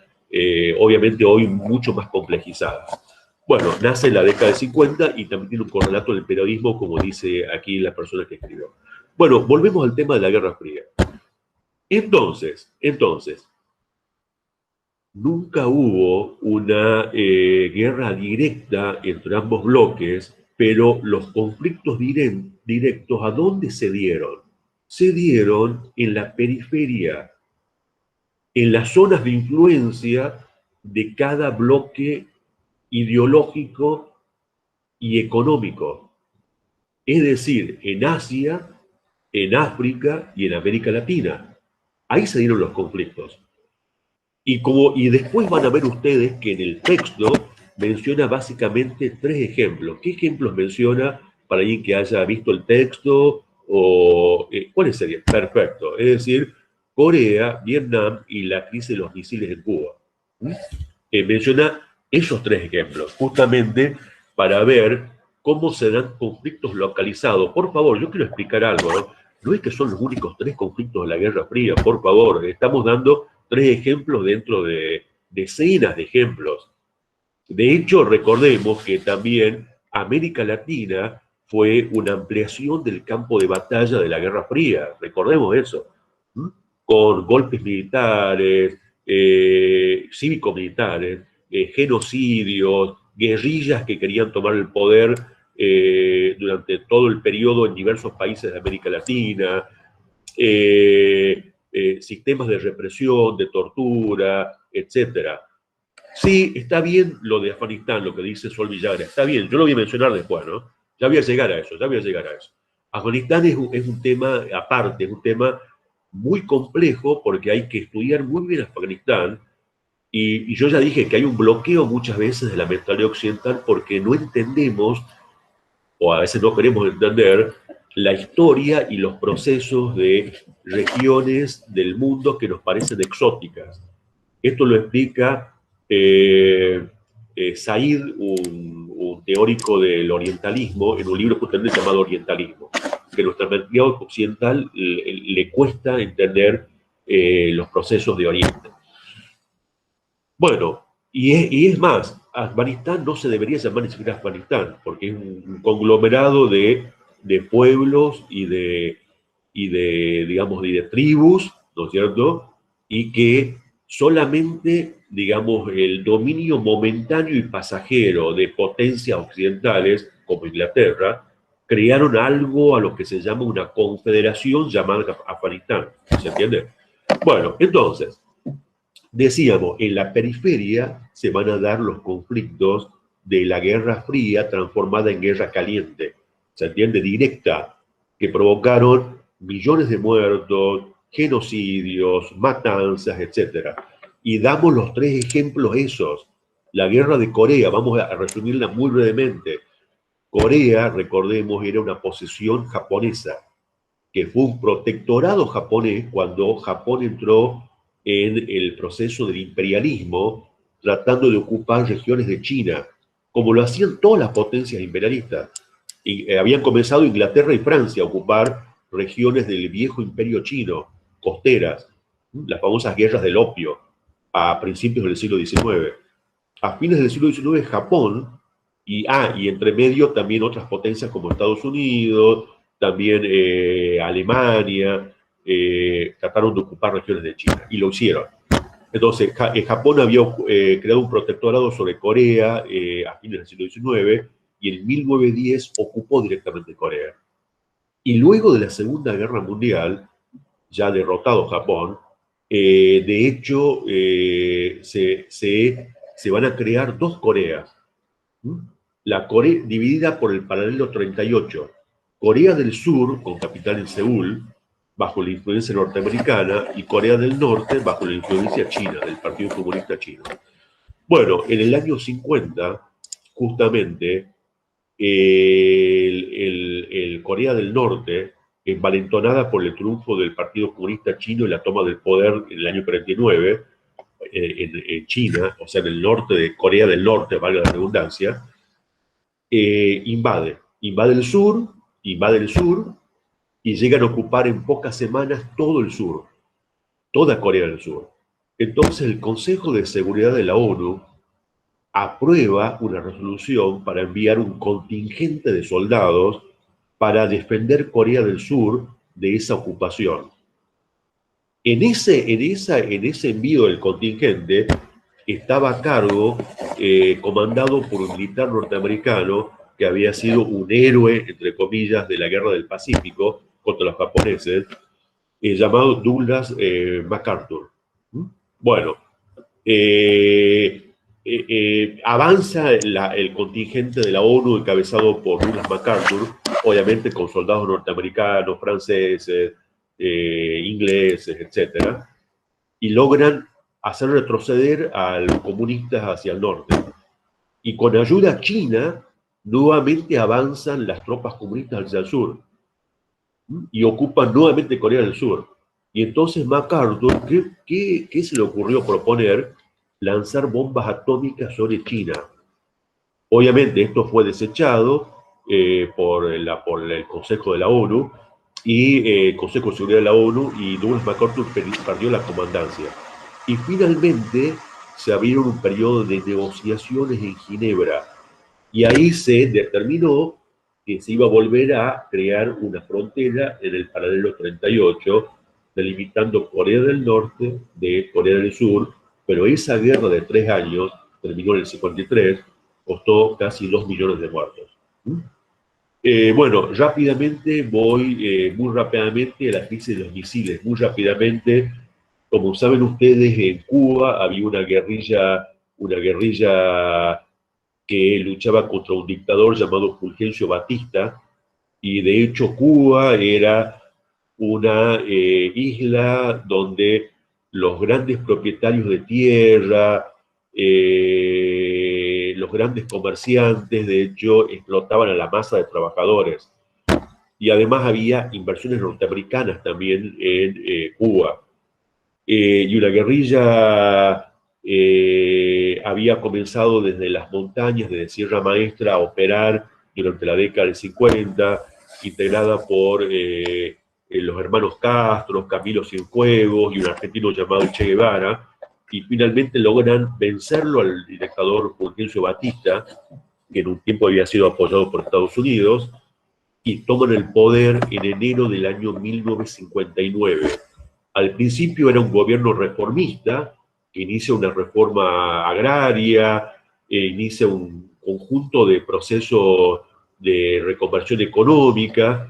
obviamente hoy mucho más complejizadas. Bueno, nace en la década del 50 y también tiene un correlato del periodismo, como dice aquí la persona que escribió. Bueno, volvemos al tema de la Guerra Fría. Entonces, nunca hubo una guerra directa entre ambos bloques, pero los conflictos directos, ¿a dónde se dieron? Se dieron en la periferia, en las zonas de influencia de cada bloque ideológico y económico. Es decir, en Asia, en África y en América Latina. Ahí se dieron los conflictos. Y después van a ver ustedes que en el texto menciona básicamente 3 ejemplos. ¿Qué ejemplos menciona para alguien que haya visto el texto? O, ¿cuáles serían? Perfecto. Es decir, Corea, Vietnam y la crisis de los misiles en Cuba. Menciona esos 3 ejemplos, justamente para ver cómo se dan conflictos localizados. Por favor, yo quiero explicar algo, ¿no? No es que son los únicos 3 conflictos de la Guerra Fría, por favor. Estamos dando 3 ejemplos dentro de decenas de ejemplos. De hecho, recordemos que también América Latina fue una ampliación del campo de batalla de la Guerra Fría. Recordemos eso. ¿Mm? Con golpes militares, cívico-militares, genocidios, guerrillas que querían tomar el poder durante todo el periodo en diversos países de América Latina, sistemas de represión, de tortura, etcétera. Sí, está bien lo de Afganistán, lo que dice Sol Villagra, está bien, yo lo voy a mencionar después, ¿no? Ya voy a llegar a eso, ya voy a llegar a eso. Afganistán es un tema aparte, es un tema muy complejo porque hay que estudiar muy bien Afganistán y yo ya dije que hay un bloqueo muchas veces de la mentalidad occidental porque no entendemos o a veces no queremos entender la historia y los procesos de regiones del mundo que nos parecen exóticas. Esto lo explica Said, un teórico del orientalismo, en un libro justamente llamado Orientalismo, que nuestra mentalidad occidental le cuesta entender los procesos de Oriente. Bueno, y es más, Afganistán no se debería llamar ni siquiera Afganistán, porque es un conglomerado de pueblos digamos, y de tribus, ¿no es cierto? Y que solamente, digamos, el dominio momentáneo y pasajero de potencias occidentales, como Inglaterra, crearon algo a lo que se llama una confederación llamada Afganistán. ¿Se entiende? Bueno, entonces, decíamos, en la periferia se van a dar los conflictos de la Guerra Fría transformada en Guerra Caliente, ¿se entiende? Directa, que provocaron millones de muertos, genocidios, matanzas, etc. Y damos los 3 ejemplos esos. La guerra de Corea, vamos a resumirla muy brevemente. Corea, recordemos, era una posesión japonesa, que fue un protectorado japonés cuando Japón entró en el proceso del imperialismo, tratando de ocupar regiones de China, como lo hacían todas las potencias imperialistas. Y, habían comenzado Inglaterra y Francia a ocupar regiones del viejo imperio chino, costeras, las famosas guerras del opio, a principios del siglo XIX. A fines del siglo XIX, Japón, y entre medio también otras potencias como Estados Unidos, también Alemania, trataron de ocupar regiones de China, y lo hicieron. Entonces, Japón había creado un protectorado sobre Corea a fines del siglo XIX, y en 1910 ocupó directamente Corea. Y luego de la Segunda Guerra Mundial, ya derrotado Japón, de hecho se van a crear dos Coreas. La Corea dividida por el paralelo 38. Corea del Sur, con capital en Seúl, bajo la influencia norteamericana, y Corea del Norte, bajo la influencia china, del Partido Comunista Chino. Bueno, en el año 50, justamente, el Corea del Norte, envalentonada por el triunfo del Partido Comunista Chino y la toma del poder en el año 49, en China, o sea, en el norte de Corea del Norte, valga la redundancia, invade el sur, y llegan a ocupar en pocas semanas todo el sur, toda Corea del Sur. Entonces el Consejo de Seguridad de la ONU aprueba una resolución para enviar un contingente de soldados para defender Corea del Sur de esa ocupación. En ese envío del contingente estaba a cargo, comandado por un militar norteamericano que había sido un héroe, entre comillas, de la Guerra del Pacífico contra los japoneses, llamado Douglas MacArthur. Bueno, avanza el contingente de la ONU encabezado por Douglas MacArthur, obviamente con soldados norteamericanos, franceses, ingleses, etc. Y logran hacer retroceder a los comunistas hacia el norte. Y con ayuda china, nuevamente avanzan las tropas comunistas hacia el sur y ocupan nuevamente Corea del Sur. Y entonces MacArthur, ¿qué se le ocurrió proponer? Lanzar bombas atómicas sobre China. Obviamente esto fue desechado por el Consejo de la ONU, y el Consejo de Seguridad de la ONU, y Douglas MacArthur perdió la comandancia. Y finalmente se abrieron un periodo de negociaciones en Ginebra, y ahí se determinó que se iba a volver a crear una frontera en el paralelo 38, delimitando Corea del Norte de Corea del Sur, pero esa guerra de 3 años terminó en el 53, costó casi 2 millones de muertos. Bueno, rápidamente muy rápidamente a la crisis de los misiles, muy rápidamente. Como saben ustedes, en Cuba había una guerrilla que luchaba contra un dictador llamado Fulgencio Batista, y de hecho Cuba era una isla donde los grandes propietarios de tierra, los grandes comerciantes, de hecho, explotaban a la masa de trabajadores. Y además había inversiones norteamericanas también en Cuba. Y una guerrilla había comenzado desde las montañas, desde Sierra Maestra, a operar durante la década del 50, integrada por los hermanos Castro, Camilo Cienfuegos y un argentino llamado Che Guevara, y finalmente logran vencerlo al dictador Fulgencio Batista, que en un tiempo había sido apoyado por Estados Unidos, y toman el poder en enero del año 1959. Al principio era un gobierno reformista, que inicia una reforma agraria, inicia un conjunto de procesos de reconversión económica,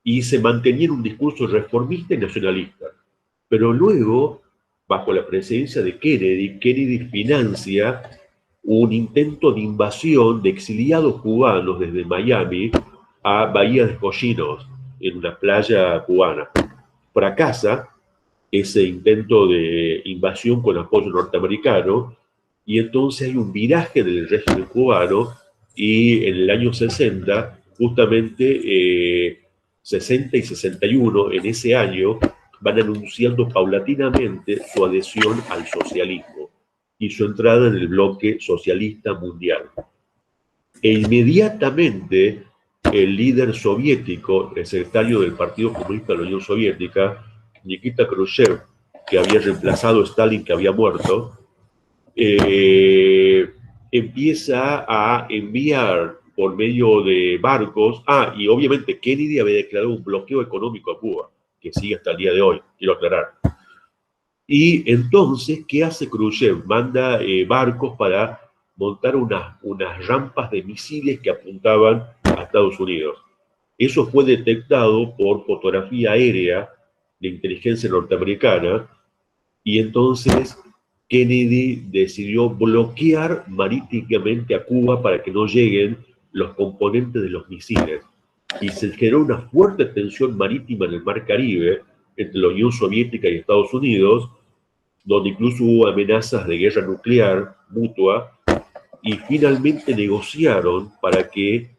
y se mantenía en un discurso reformista y nacionalista. Pero luego, bajo la presidencia de Kennedy financia un intento de invasión de exiliados cubanos desde Miami a Bahía de Cochinos, en una playa cubana. Fracasa ese intento de invasión con apoyo norteamericano, y entonces hay un viraje del régimen cubano, y en el año 60, justamente 60 y 61, en ese año, van anunciando paulatinamente su adhesión al socialismo y su entrada en el bloque socialista mundial. E inmediatamente el líder soviético, el secretario del Partido Comunista de la Unión Soviética, Nikita Khrushchev, que había reemplazado a Stalin, que había muerto, empieza a enviar por medio de barcos, y obviamente Kennedy había declarado un bloqueo económico a Cuba, que sigue hasta el día de hoy, quiero aclarar. Y entonces, ¿qué hace Khrushchev? Manda barcos para montar unas rampas de misiles que apuntaban a Estados Unidos. Eso fue detectado por fotografía aérea de inteligencia norteamericana, y entonces Kennedy decidió bloquear marítimamente a Cuba para que no lleguen los componentes de los misiles. Y se generó una fuerte tensión marítima en el Mar Caribe entre la Unión Soviética y Estados Unidos, donde incluso hubo amenazas de guerra nuclear mutua, y finalmente negociaron para que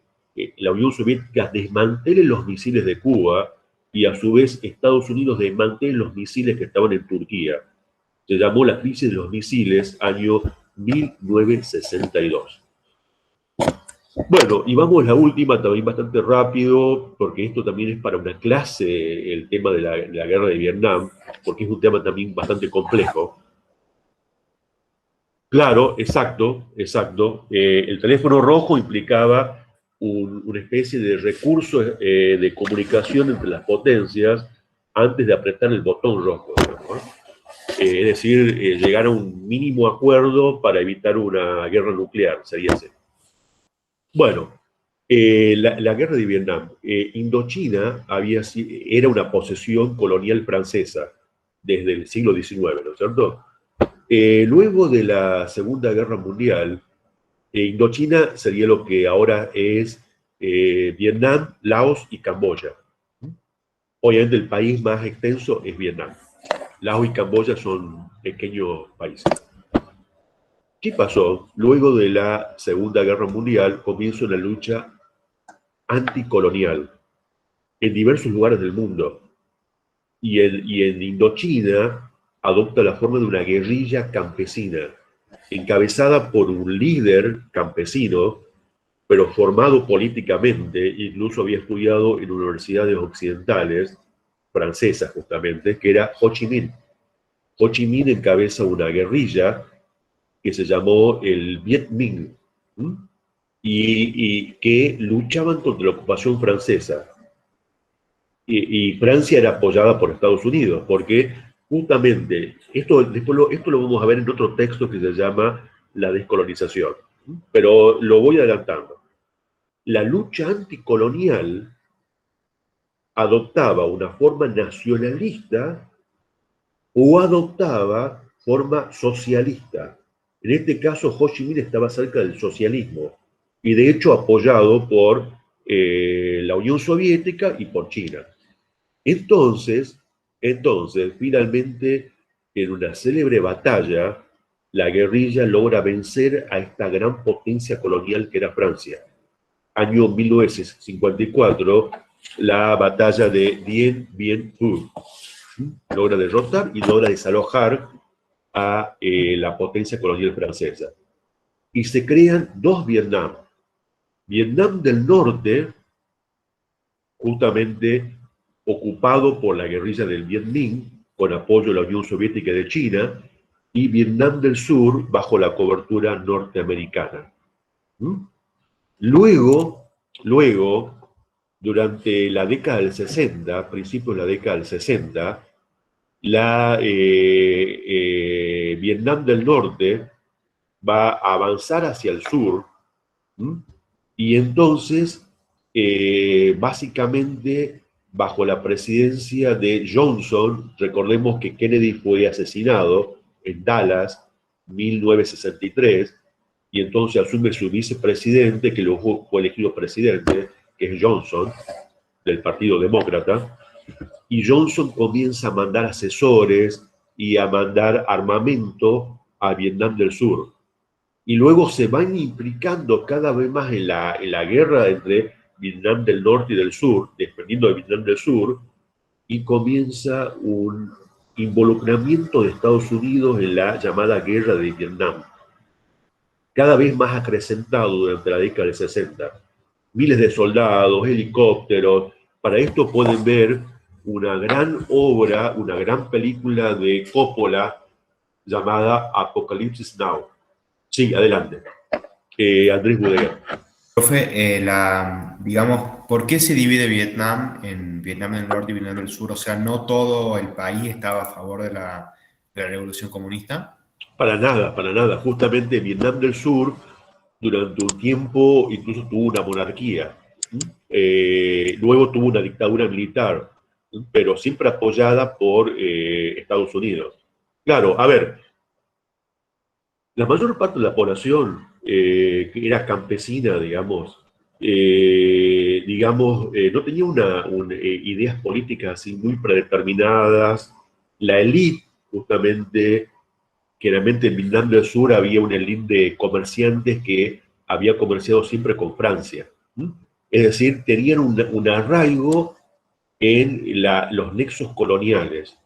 la Unión Soviética desmantele los misiles de Cuba y a su vez Estados Unidos desmantele los misiles que estaban en Turquía. Se llamó la crisis de los misiles, año 1962. Bueno, y vamos a la última, también bastante rápido, porque esto también es para una clase, el tema de la guerra de Vietnam, porque es un tema también bastante complejo. Claro, exacto, exacto. El teléfono rojo implicaba una especie de recurso de comunicación entre las potencias antes de apretar el botón rojo, ¿no? Es decir, llegar a un mínimo acuerdo para evitar una guerra nuclear, sería así. Bueno, la guerra de Vietnam. Indochina era una posesión colonial francesa desde el siglo XIX, ¿no es cierto? Luego de la Segunda Guerra Mundial, Indochina sería lo que ahora es Vietnam, Laos y Camboya. Obviamente el país más extenso es Vietnam. Laos y Camboya son pequeños países. ¿Qué pasó? Luego de la Segunda Guerra Mundial comienza una lucha anticolonial en diversos lugares del mundo. Y en Indochina adopta la forma de una guerrilla campesina, encabezada por un líder campesino, pero formado políticamente, incluso había estudiado en universidades occidentales, francesas justamente, que era Ho Chi Minh. Ho Chi Minh encabeza una guerrilla que se llamó el Viet Minh, y que luchaban contra la ocupación francesa. Y Francia era apoyada por Estados Unidos, porque justamente, esto lo vamos a ver en otro texto que se llama La descolonización, pero lo voy adelantando. La lucha anticolonial adoptaba una forma nacionalista o adoptaba forma socialista. En este caso, Ho Chi Minh estaba cerca del socialismo y de hecho apoyado por la Unión Soviética y por China. Entonces, finalmente, en una célebre batalla, la guerrilla logra vencer a esta gran potencia colonial que era Francia. Año 1954, la batalla de Dien Bien Phu. Logra derrotar y logra desalojar a la potencia colonial francesa. Y se crean dos Vietnam. Vietnam del Norte, justamente ocupado por la guerrilla del Viet Minh, con apoyo de la Unión Soviética y de China, y Vietnam del Sur bajo la cobertura norteamericana. Luego, durante la década del 60, principios de la década del 60, Vietnam del Norte va a avanzar hacia el sur, y entonces, básicamente, bajo la presidencia de Johnson, recordemos que Kennedy fue asesinado en Dallas, 1963, y entonces asume su vicepresidente, que luego fue elegido presidente, que es Johnson, del Partido Demócrata, y Johnson comienza a mandar asesores y a mandar armamento a Vietnam del Sur. y luego se van implicando cada vez más en la guerra entre Vietnam del Norte y del Sur, dependiendo de Vietnam del Sur, y comienza un involucramiento de Estados Unidos en la llamada Guerra de Vietnam, cada vez más acrecentado durante la década del 60. Miles de soldados, helicópteros. Para esto pueden ver una gran obra, una gran película de Coppola llamada Apocalipsis Now. Sí, adelante. Andrés Budeguer. Profe, digamos, ¿por qué se divide Vietnam en Vietnam del Norte y Vietnam del Sur? O sea, ¿no todo el país estaba a favor de la revolución comunista? Para nada, para nada. Justamente Vietnam del Sur, durante un tiempo, incluso tuvo una monarquía. Luego tuvo una dictadura militar, pero siempre apoyada por Estados Unidos. Claro, a ver, la mayor parte de la población que era campesina, no tenía ideas políticas así muy predeterminadas. La élite, justamente, generalmente en Vietnam del Sur había una élite de comerciantes que había comerciado siempre con Francia. Es decir, tenían un arraigo en los nexos coloniales.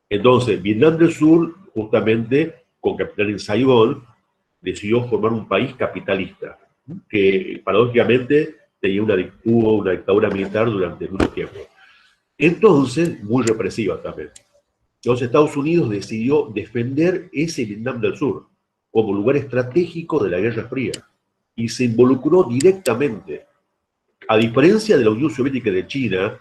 Entonces, Vietnam del Sur, justamente con capital en Saigón, decidió formar un país capitalista, que paradójicamente tuvo una dictadura militar durante mucho tiempo. Entonces, muy represiva también. Los Estados Unidos decidió defender ese Vietnam del Sur como lugar estratégico de la Guerra Fría y se involucró directamente. A diferencia de la Unión Soviética y de China,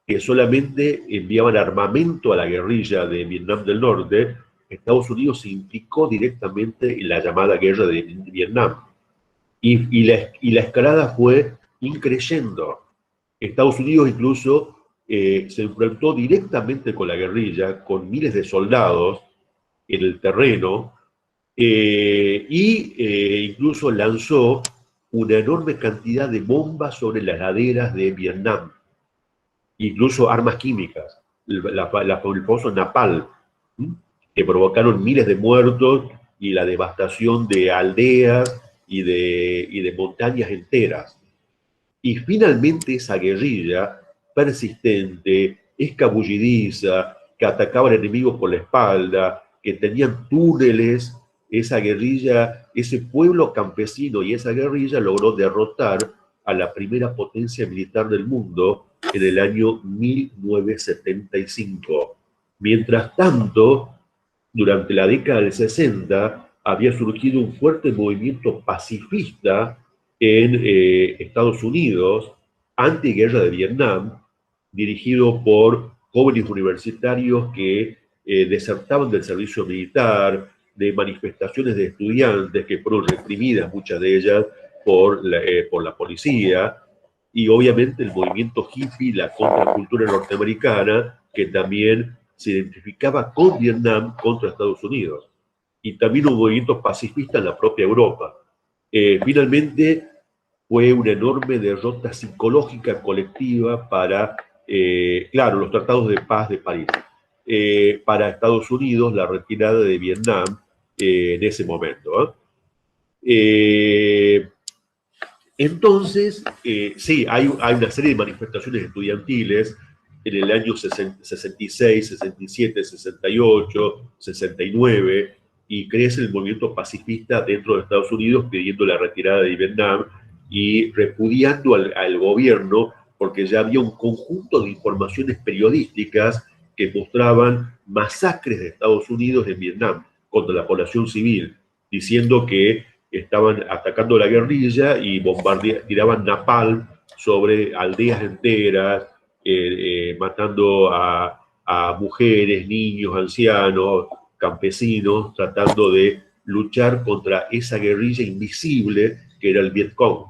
que solamente enviaban armamento a la guerrilla de Vietnam del Norte, Estados Unidos se implicó directamente en la llamada guerra de Vietnam. Y la escalada fue increyendo. Estados Unidos incluso se enfrentó directamente con la guerrilla, con miles de soldados en el terreno, incluso lanzó una enorme cantidad de bombas sobre las laderas de Vietnam, incluso armas químicas, el famoso napalm, que provocaron miles de muertos y la devastación de aldeas y de montañas enteras. Y finalmente esa guerrilla persistente, escabullidiza, que atacaba al enemigo por la espalda, que tenían túneles, esa guerrilla, ese pueblo campesino y esa guerrilla logró derrotar a la primera potencia militar del mundo en el año 1975. Mientras tanto, durante la década del 60, había surgido un fuerte movimiento pacifista en Estados Unidos, antiguerra de Vietnam, dirigido por jóvenes universitarios que desertaban del servicio militar, de manifestaciones de estudiantes que fueron reprimidas, muchas de ellas por la policía, y obviamente el movimiento hippie, la contracultura norteamericana, que también se identificaba con Vietnam contra Estados Unidos. Y también un movimiento pacifista en la propia Europa. Finalmente, fue una enorme derrota psicológica colectiva para, claro, los tratados de paz de París. Para Estados Unidos, la retirada de Vietnam en ese momento. Entonces, sí, hay una serie de manifestaciones estudiantiles en el año 66, 67, 68, 69, y crece el movimiento pacifista dentro de Estados Unidos pidiendo la retirada de Vietnam y repudiando al gobierno porque ya había un conjunto de informaciones periodísticas que mostraban masacres de Estados Unidos en Vietnam contra la población civil, diciendo que estaban atacando la guerrilla y tiraban napalm sobre aldeas enteras, matando a mujeres, niños, ancianos, campesinos, tratando de luchar contra esa guerrilla invisible que era el Vietcong.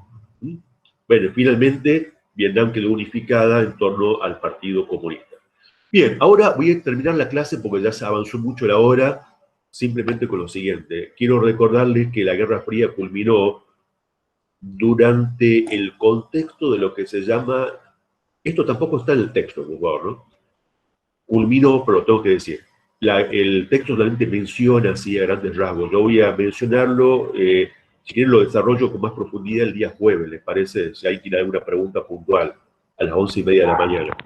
Bueno, finalmente Vietnam quedó unificada en torno al Partido Comunista. Bien, ahora voy a terminar la clase porque ya se avanzó mucho la hora, simplemente con lo siguiente. Quiero recordarles que la Guerra Fría culminó durante el contexto de lo que se llama, esto tampoco está en el texto, por favor, ¿no? Culminó, pero lo tengo que decir, el texto solamente menciona así a grandes rasgos. Yo voy a mencionarlo, si quieren lo desarrollo con más profundidad el día jueves, ¿les parece? Si hay tiene alguna pregunta puntual a las 11:30 de la mañana.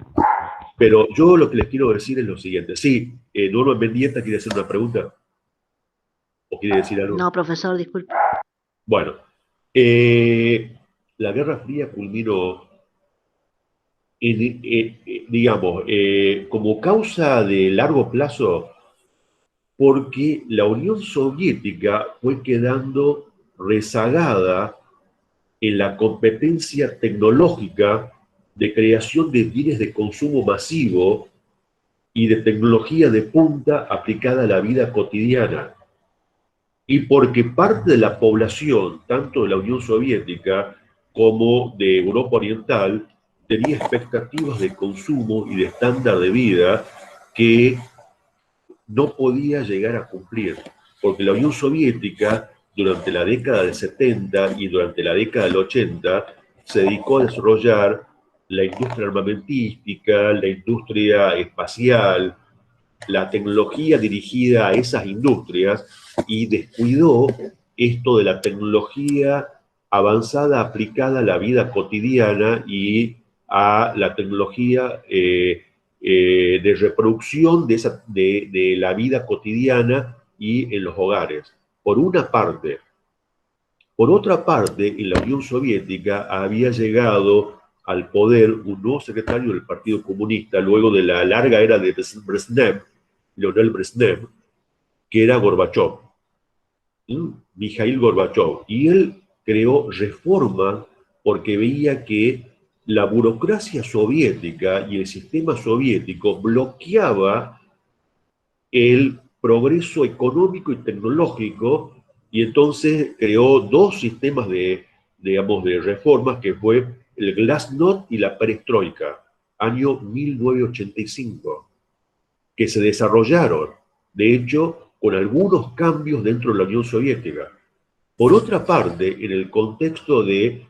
Pero yo lo que les quiero decir es lo siguiente. Sí, Norma Mendieta quiere hacer una pregunta o quiere decir algo. No, profesor, disculpe. Bueno, la Guerra Fría culminó, digamos, como causa de largo plazo, porque la Unión Soviética fue quedando rezagada en la competencia tecnológica de creación de bienes de consumo masivo y de tecnología de punta aplicada a la vida cotidiana. Y porque parte de la población, tanto de la Unión Soviética como de Europa Oriental, tenía expectativas de consumo y de estándar de vida que no podía llegar a cumplir, porque la Unión Soviética durante la década del 70 y durante la década del 80 se dedicó a desarrollar la industria armamentística, la industria espacial, la tecnología dirigida a esas industrias y descuidó esto de la tecnología avanzada aplicada a la vida cotidiana y a la tecnología de reproducción de la vida cotidiana y en los hogares. Por una parte. Por otra parte, en la Unión Soviética había llegado al poder un nuevo secretario del Partido Comunista, luego de la larga era de Brezhnev, Leonel Brezhnev, que era Gorbachev, Mikhail Gorbachev. Y él creó reformas porque veía que la burocracia soviética y el sistema soviético bloqueaba el progreso económico y tecnológico, y entonces creó dos sistemas digamos, de reformas, que fue el Glasnost y la Perestroika, año 1985, que se desarrollaron, de hecho, con algunos cambios dentro de la Unión Soviética. Por otra parte, en el contexto de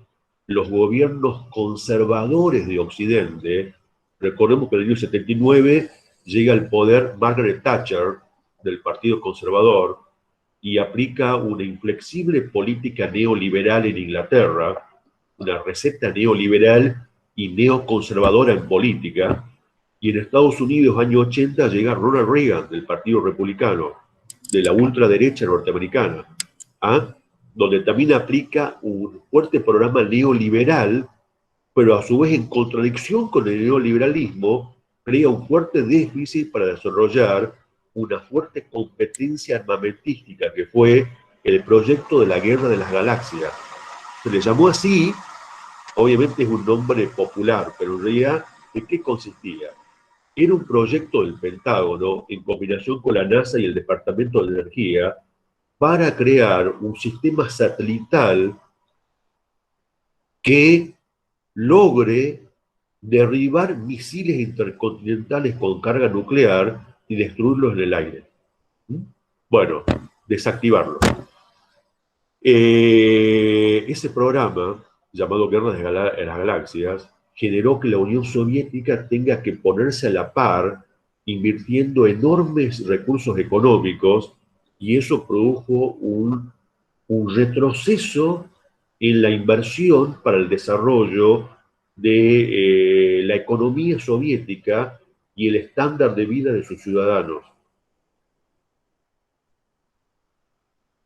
los gobiernos conservadores de Occidente, recordemos que en el año 79 llega al poder Margaret Thatcher del Partido Conservador y aplica una inflexible política neoliberal en Inglaterra, una receta neoliberal y neoconservadora en política, y en Estados Unidos, año 80, llega Ronald Reagan del Partido Republicano, de la ultraderecha norteamericana, ¿ah? Donde también aplica un fuerte programa neoliberal, pero a su vez en contradicción con el neoliberalismo, crea un fuerte déficit para desarrollar una fuerte competencia armamentística, que fue el proyecto de la Guerra de las Galaxias. Se le llamó así, obviamente es un nombre popular, pero en realidad, ¿en qué consistía? Era un proyecto del Pentágono, en combinación con la NASA y el Departamento de Energía, para crear un sistema satelital que logre derribar misiles intercontinentales con carga nuclear y destruirlos en el aire. Bueno, desactivarlo. Ese programa, llamado Guerra de las Galaxias, generó que la Unión Soviética tenga que ponerse a la par, invirtiendo enormes recursos económicos, y eso produjo un retroceso en la inversión para el desarrollo de la economía soviética y el estándar de vida de sus ciudadanos.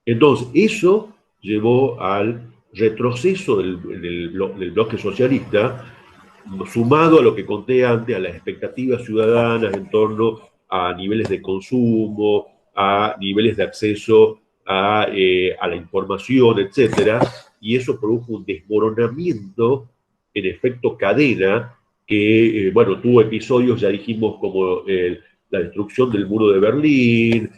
Entonces, eso llevó al retroceso del bloque socialista, sumado a lo que conté antes, a las expectativas ciudadanas en torno a niveles de consumo, a niveles de acceso a la información, etcétera, y eso produjo un desmoronamiento en efecto cadena que, bueno, tuvo episodios, ya dijimos, como la destrucción del muro de Berlín,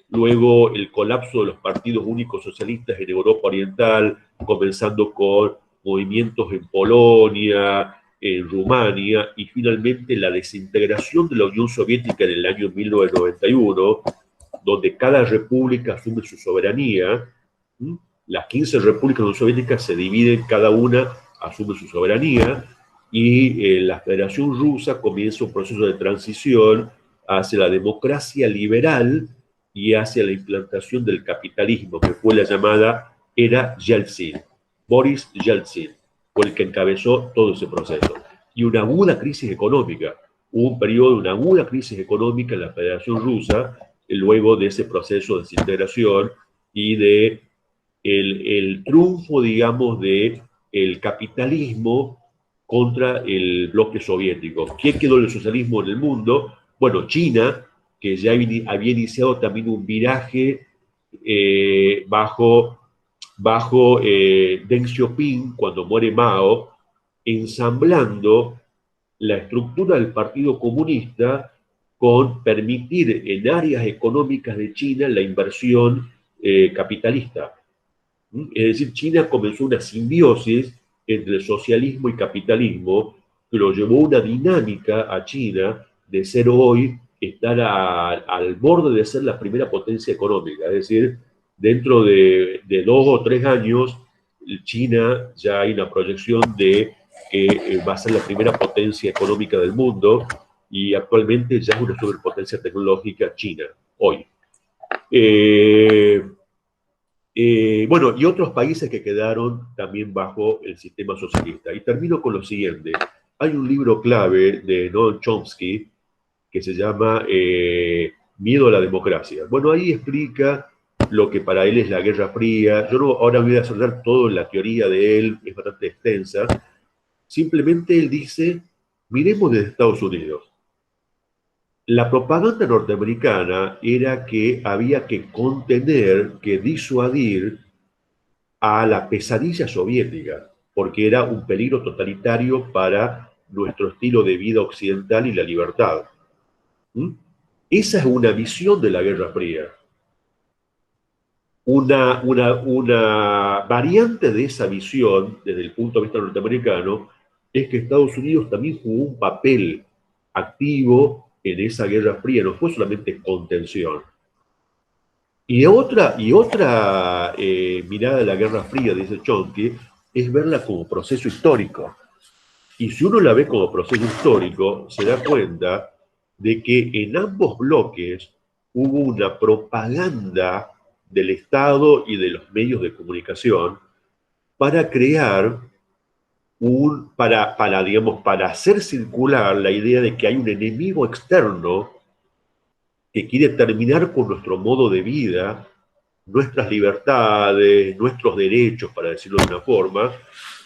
luego el colapso de los partidos únicos socialistas en Europa Oriental, comenzando con movimientos en Polonia, en Rumania, y finalmente la desintegración de la Unión Soviética en el año 1991, donde cada república asume su soberanía. Las 15 repúblicas soviéticas se dividen, cada una asume su soberanía, y la Federación Rusa comienza un proceso de transición hacia la democracia liberal y hacia la implantación del capitalismo, que fue la llamada era Yeltsin. Boris Yeltsin fue el que encabezó todo ese proceso. Y una aguda crisis económica. Hubo un periodo de una aguda crisis económica en la Federación Rusa, luego de ese proceso de desintegración y de el triunfo, digamos, de el capitalismo contra el bloque soviético. ¿Quién quedó en el socialismo en el mundo? Bueno, China, que ya había iniciado también un viraje bajo Deng Xiaoping, cuando muere Mao, ensamblando la estructura del Partido Comunista con permitir en áreas económicas de China la inversión capitalista. Es decir, China comenzó una simbiosis entre socialismo y capitalismo que lo llevó a una dinámica a China de ser hoy, estar al borde de ser la primera potencia económica. Es decir, dentro de 2 o 3 años, China ya hay una proyección de que va a ser la primera potencia económica del mundo y actualmente ya es una superpotencia tecnológica China, hoy. Bueno, y otros países que quedaron también bajo el sistema socialista. Y termino con lo siguiente. Hay un libro clave de Noam Chomsky que se llama Miedo a la democracia. Bueno, ahí explica lo que para él es la Guerra Fría. Yo no, ahora voy a hacer toda la teoría de él, es bastante extensa. Simplemente él dice, miremos desde Estados Unidos. La propaganda norteamericana era que había que contener, que disuadir a la pesadilla soviética, porque era un peligro totalitario para nuestro estilo de vida occidental y la libertad. ¿Mm? Esa es una visión de la Guerra Fría. Una variante de esa visión, desde el punto de vista norteamericano, es que Estados Unidos también jugó un papel activo en esa Guerra Fría, no fue solamente contención. Y otra mirada de la Guerra Fría, dice Chomsky, es verla como proceso histórico. Y si uno la ve como proceso histórico, se da cuenta de que en ambos bloques hubo una propaganda del Estado y de los medios de comunicación para crear para hacer circular la idea de que hay un enemigo externo que quiere terminar con nuestro modo de vida, nuestras libertades, nuestros derechos, para decirlo de una forma,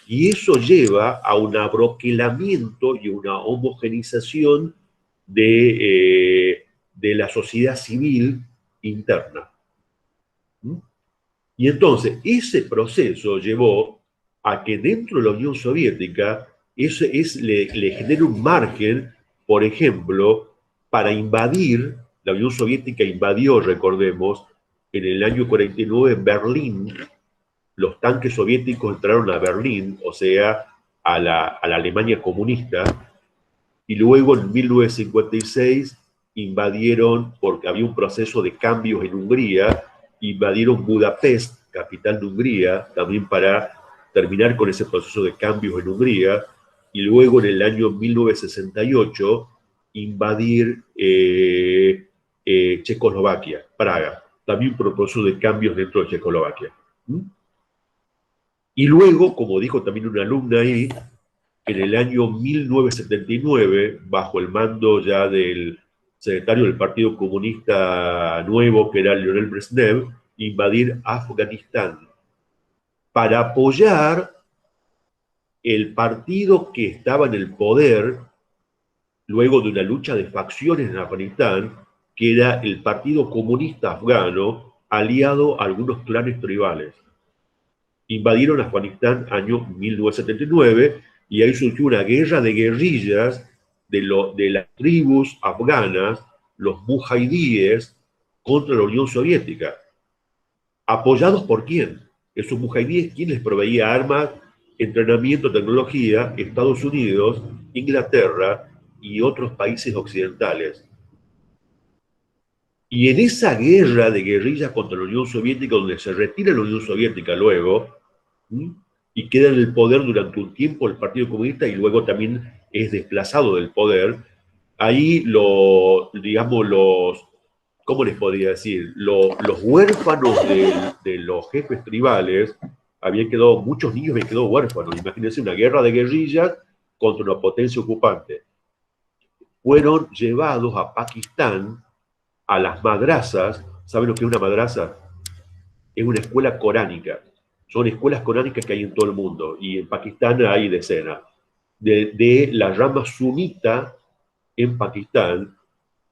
y eso lleva a un abroquelamiento y una homogenización de la sociedad civil interna. Y entonces ese proceso llevó a que dentro de la Unión Soviética le genere un margen, por ejemplo, para invadir. La Unión Soviética invadió, recordemos, en el año 49 Berlín. Los tanques soviéticos entraron a Berlín, o sea, a la Alemania comunista, y luego en 1956 invadieron, porque había un proceso de cambios en Hungría, invadieron Budapest, capital de Hungría, también para terminar con ese proceso de cambios en Hungría, y luego en el año 1968 invadir Checoslovaquia, Praga, también por un proceso de cambios dentro de Checoslovaquia. Y luego, como dijo también una alumna ahí, en el año 1979, bajo el mando ya del secretario del Partido Comunista Nuevo, que era Leonel Brezhnev, invadir Afganistán para apoyar el partido que estaba en el poder luego de una lucha de facciones en Afganistán, que era el Partido Comunista Afgano, aliado a algunos clanes tribales. Invadieron Afganistán año 1979 y ahí surgió una guerra de guerrillas de las tribus afganas, los mujahidíes, contra la Unión Soviética. ¿Apoyados por quién? Esos mujahidíes, ¿quién les proveía armas, entrenamiento, tecnología? Estados Unidos, Inglaterra y otros países occidentales. Y en esa guerra de guerrillas contra la Unión Soviética, donde se retira la Unión Soviética luego, y queda en el poder durante un tiempo el Partido Comunista y luego también es desplazado del poder, ahí digamos, ¿cómo les podría decir? Los huérfanos de los jefes tribales, muchos niños habían quedado huérfanos. Imagínense una guerra de guerrillas contra una potencia ocupante. Fueron llevados a Pakistán, a las madrasas. ¿Saben lo que es una madrasa? Es una escuela coránica. Son escuelas coránicas que hay en todo el mundo, y en Pakistán hay decenas. De la rama sunita en Pakistán,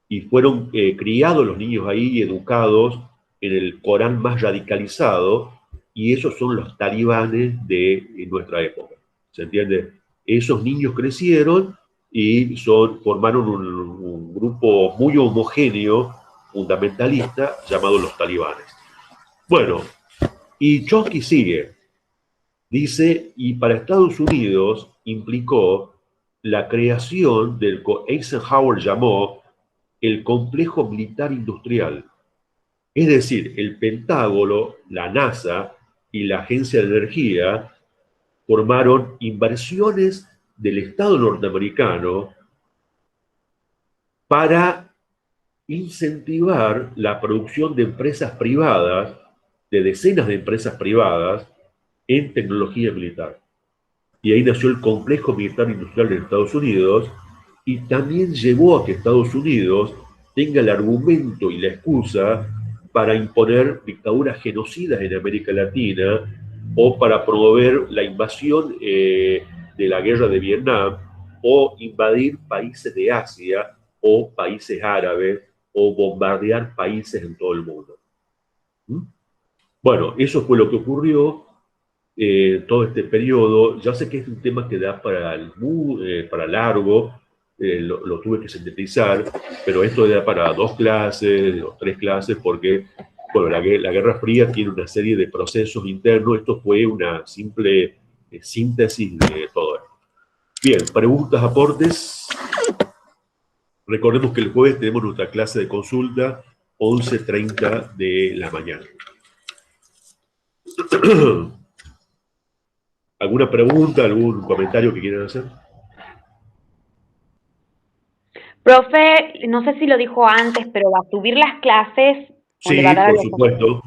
y fueron criados los niños ahí, educados en el Corán más radicalizado, y esos son los talibanes de nuestra época. ¿Se entiende? Esos niños crecieron y formaron un grupo muy homogéneo, fundamentalista, llamado los talibanes. Bueno, y Chomsky sigue. Dice, y para Estados Unidos implicó la creación del que Eisenhower llamó el complejo militar industrial. Es decir, el Pentágono, la NASA y la Agencia de Energía formaron inversiones del Estado norteamericano para incentivar la producción de empresas privadas, de decenas de empresas privadas, en tecnología militar. Y ahí nació el complejo militar industrial de Estados Unidos, y también llevó a que Estados Unidos tenga el argumento y la excusa para imponer dictaduras genocidas en América Latina, o para promover la invasión de la guerra de Vietnam, o invadir países de Asia o países árabes, o bombardear países en todo el mundo. ¿Mm? Bueno, eso fue lo que ocurrió todo este periodo. Ya sé que es un tema que da para largo, lo tuve que sintetizar, pero esto da para 2 clases o 3 clases, porque bueno, la Guerra Fría tiene una serie de procesos internos. Esto fue una simple síntesis de todo esto. Bien, preguntas, aportes. Recordemos que el jueves tenemos nuestra clase de consulta, 11:30 de la mañana. ¿Alguna pregunta, algún comentario que quieran hacer? Profe, no sé si lo dijo antes, pero ¿va a subir las clases o le va a Sí, dar a por los... supuesto.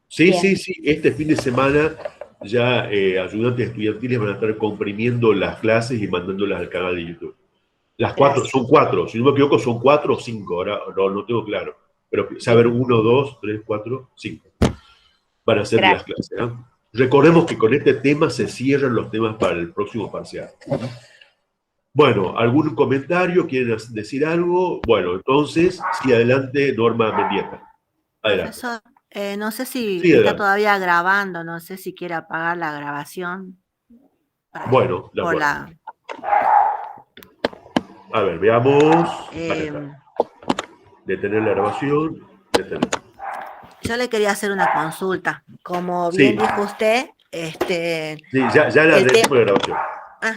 Sí, Bien. sí, sí. Este fin de semana ya ayudantes estudiantiles van a estar comprimiendo las clases y mandándolas al canal de YouTube. Las 4, Gracias. son 4, si no me equivoco, son 4 o 5, ahora no tengo claro. Pero saber 1, 2, 3, 4, 5. Van a ser las Gracias. clases, ¿no? Recordemos que con este tema se cierran los temas para el próximo parcial. Bueno, ¿algún comentario? ¿Quieren decir algo? Bueno, entonces, sí, adelante, Norma Mendieta. Adelante. Profesor, no sé si Sí, está adelante. todavía grabando, no sé si quiere apagar la grabación. Bueno, de Por acuerdo. A ver, veamos. Detener la grabación. Detener. Yo le quería hacer una consulta. Como Sí. bien dijo usted, Sí, ya la detengo la grabación. Ah,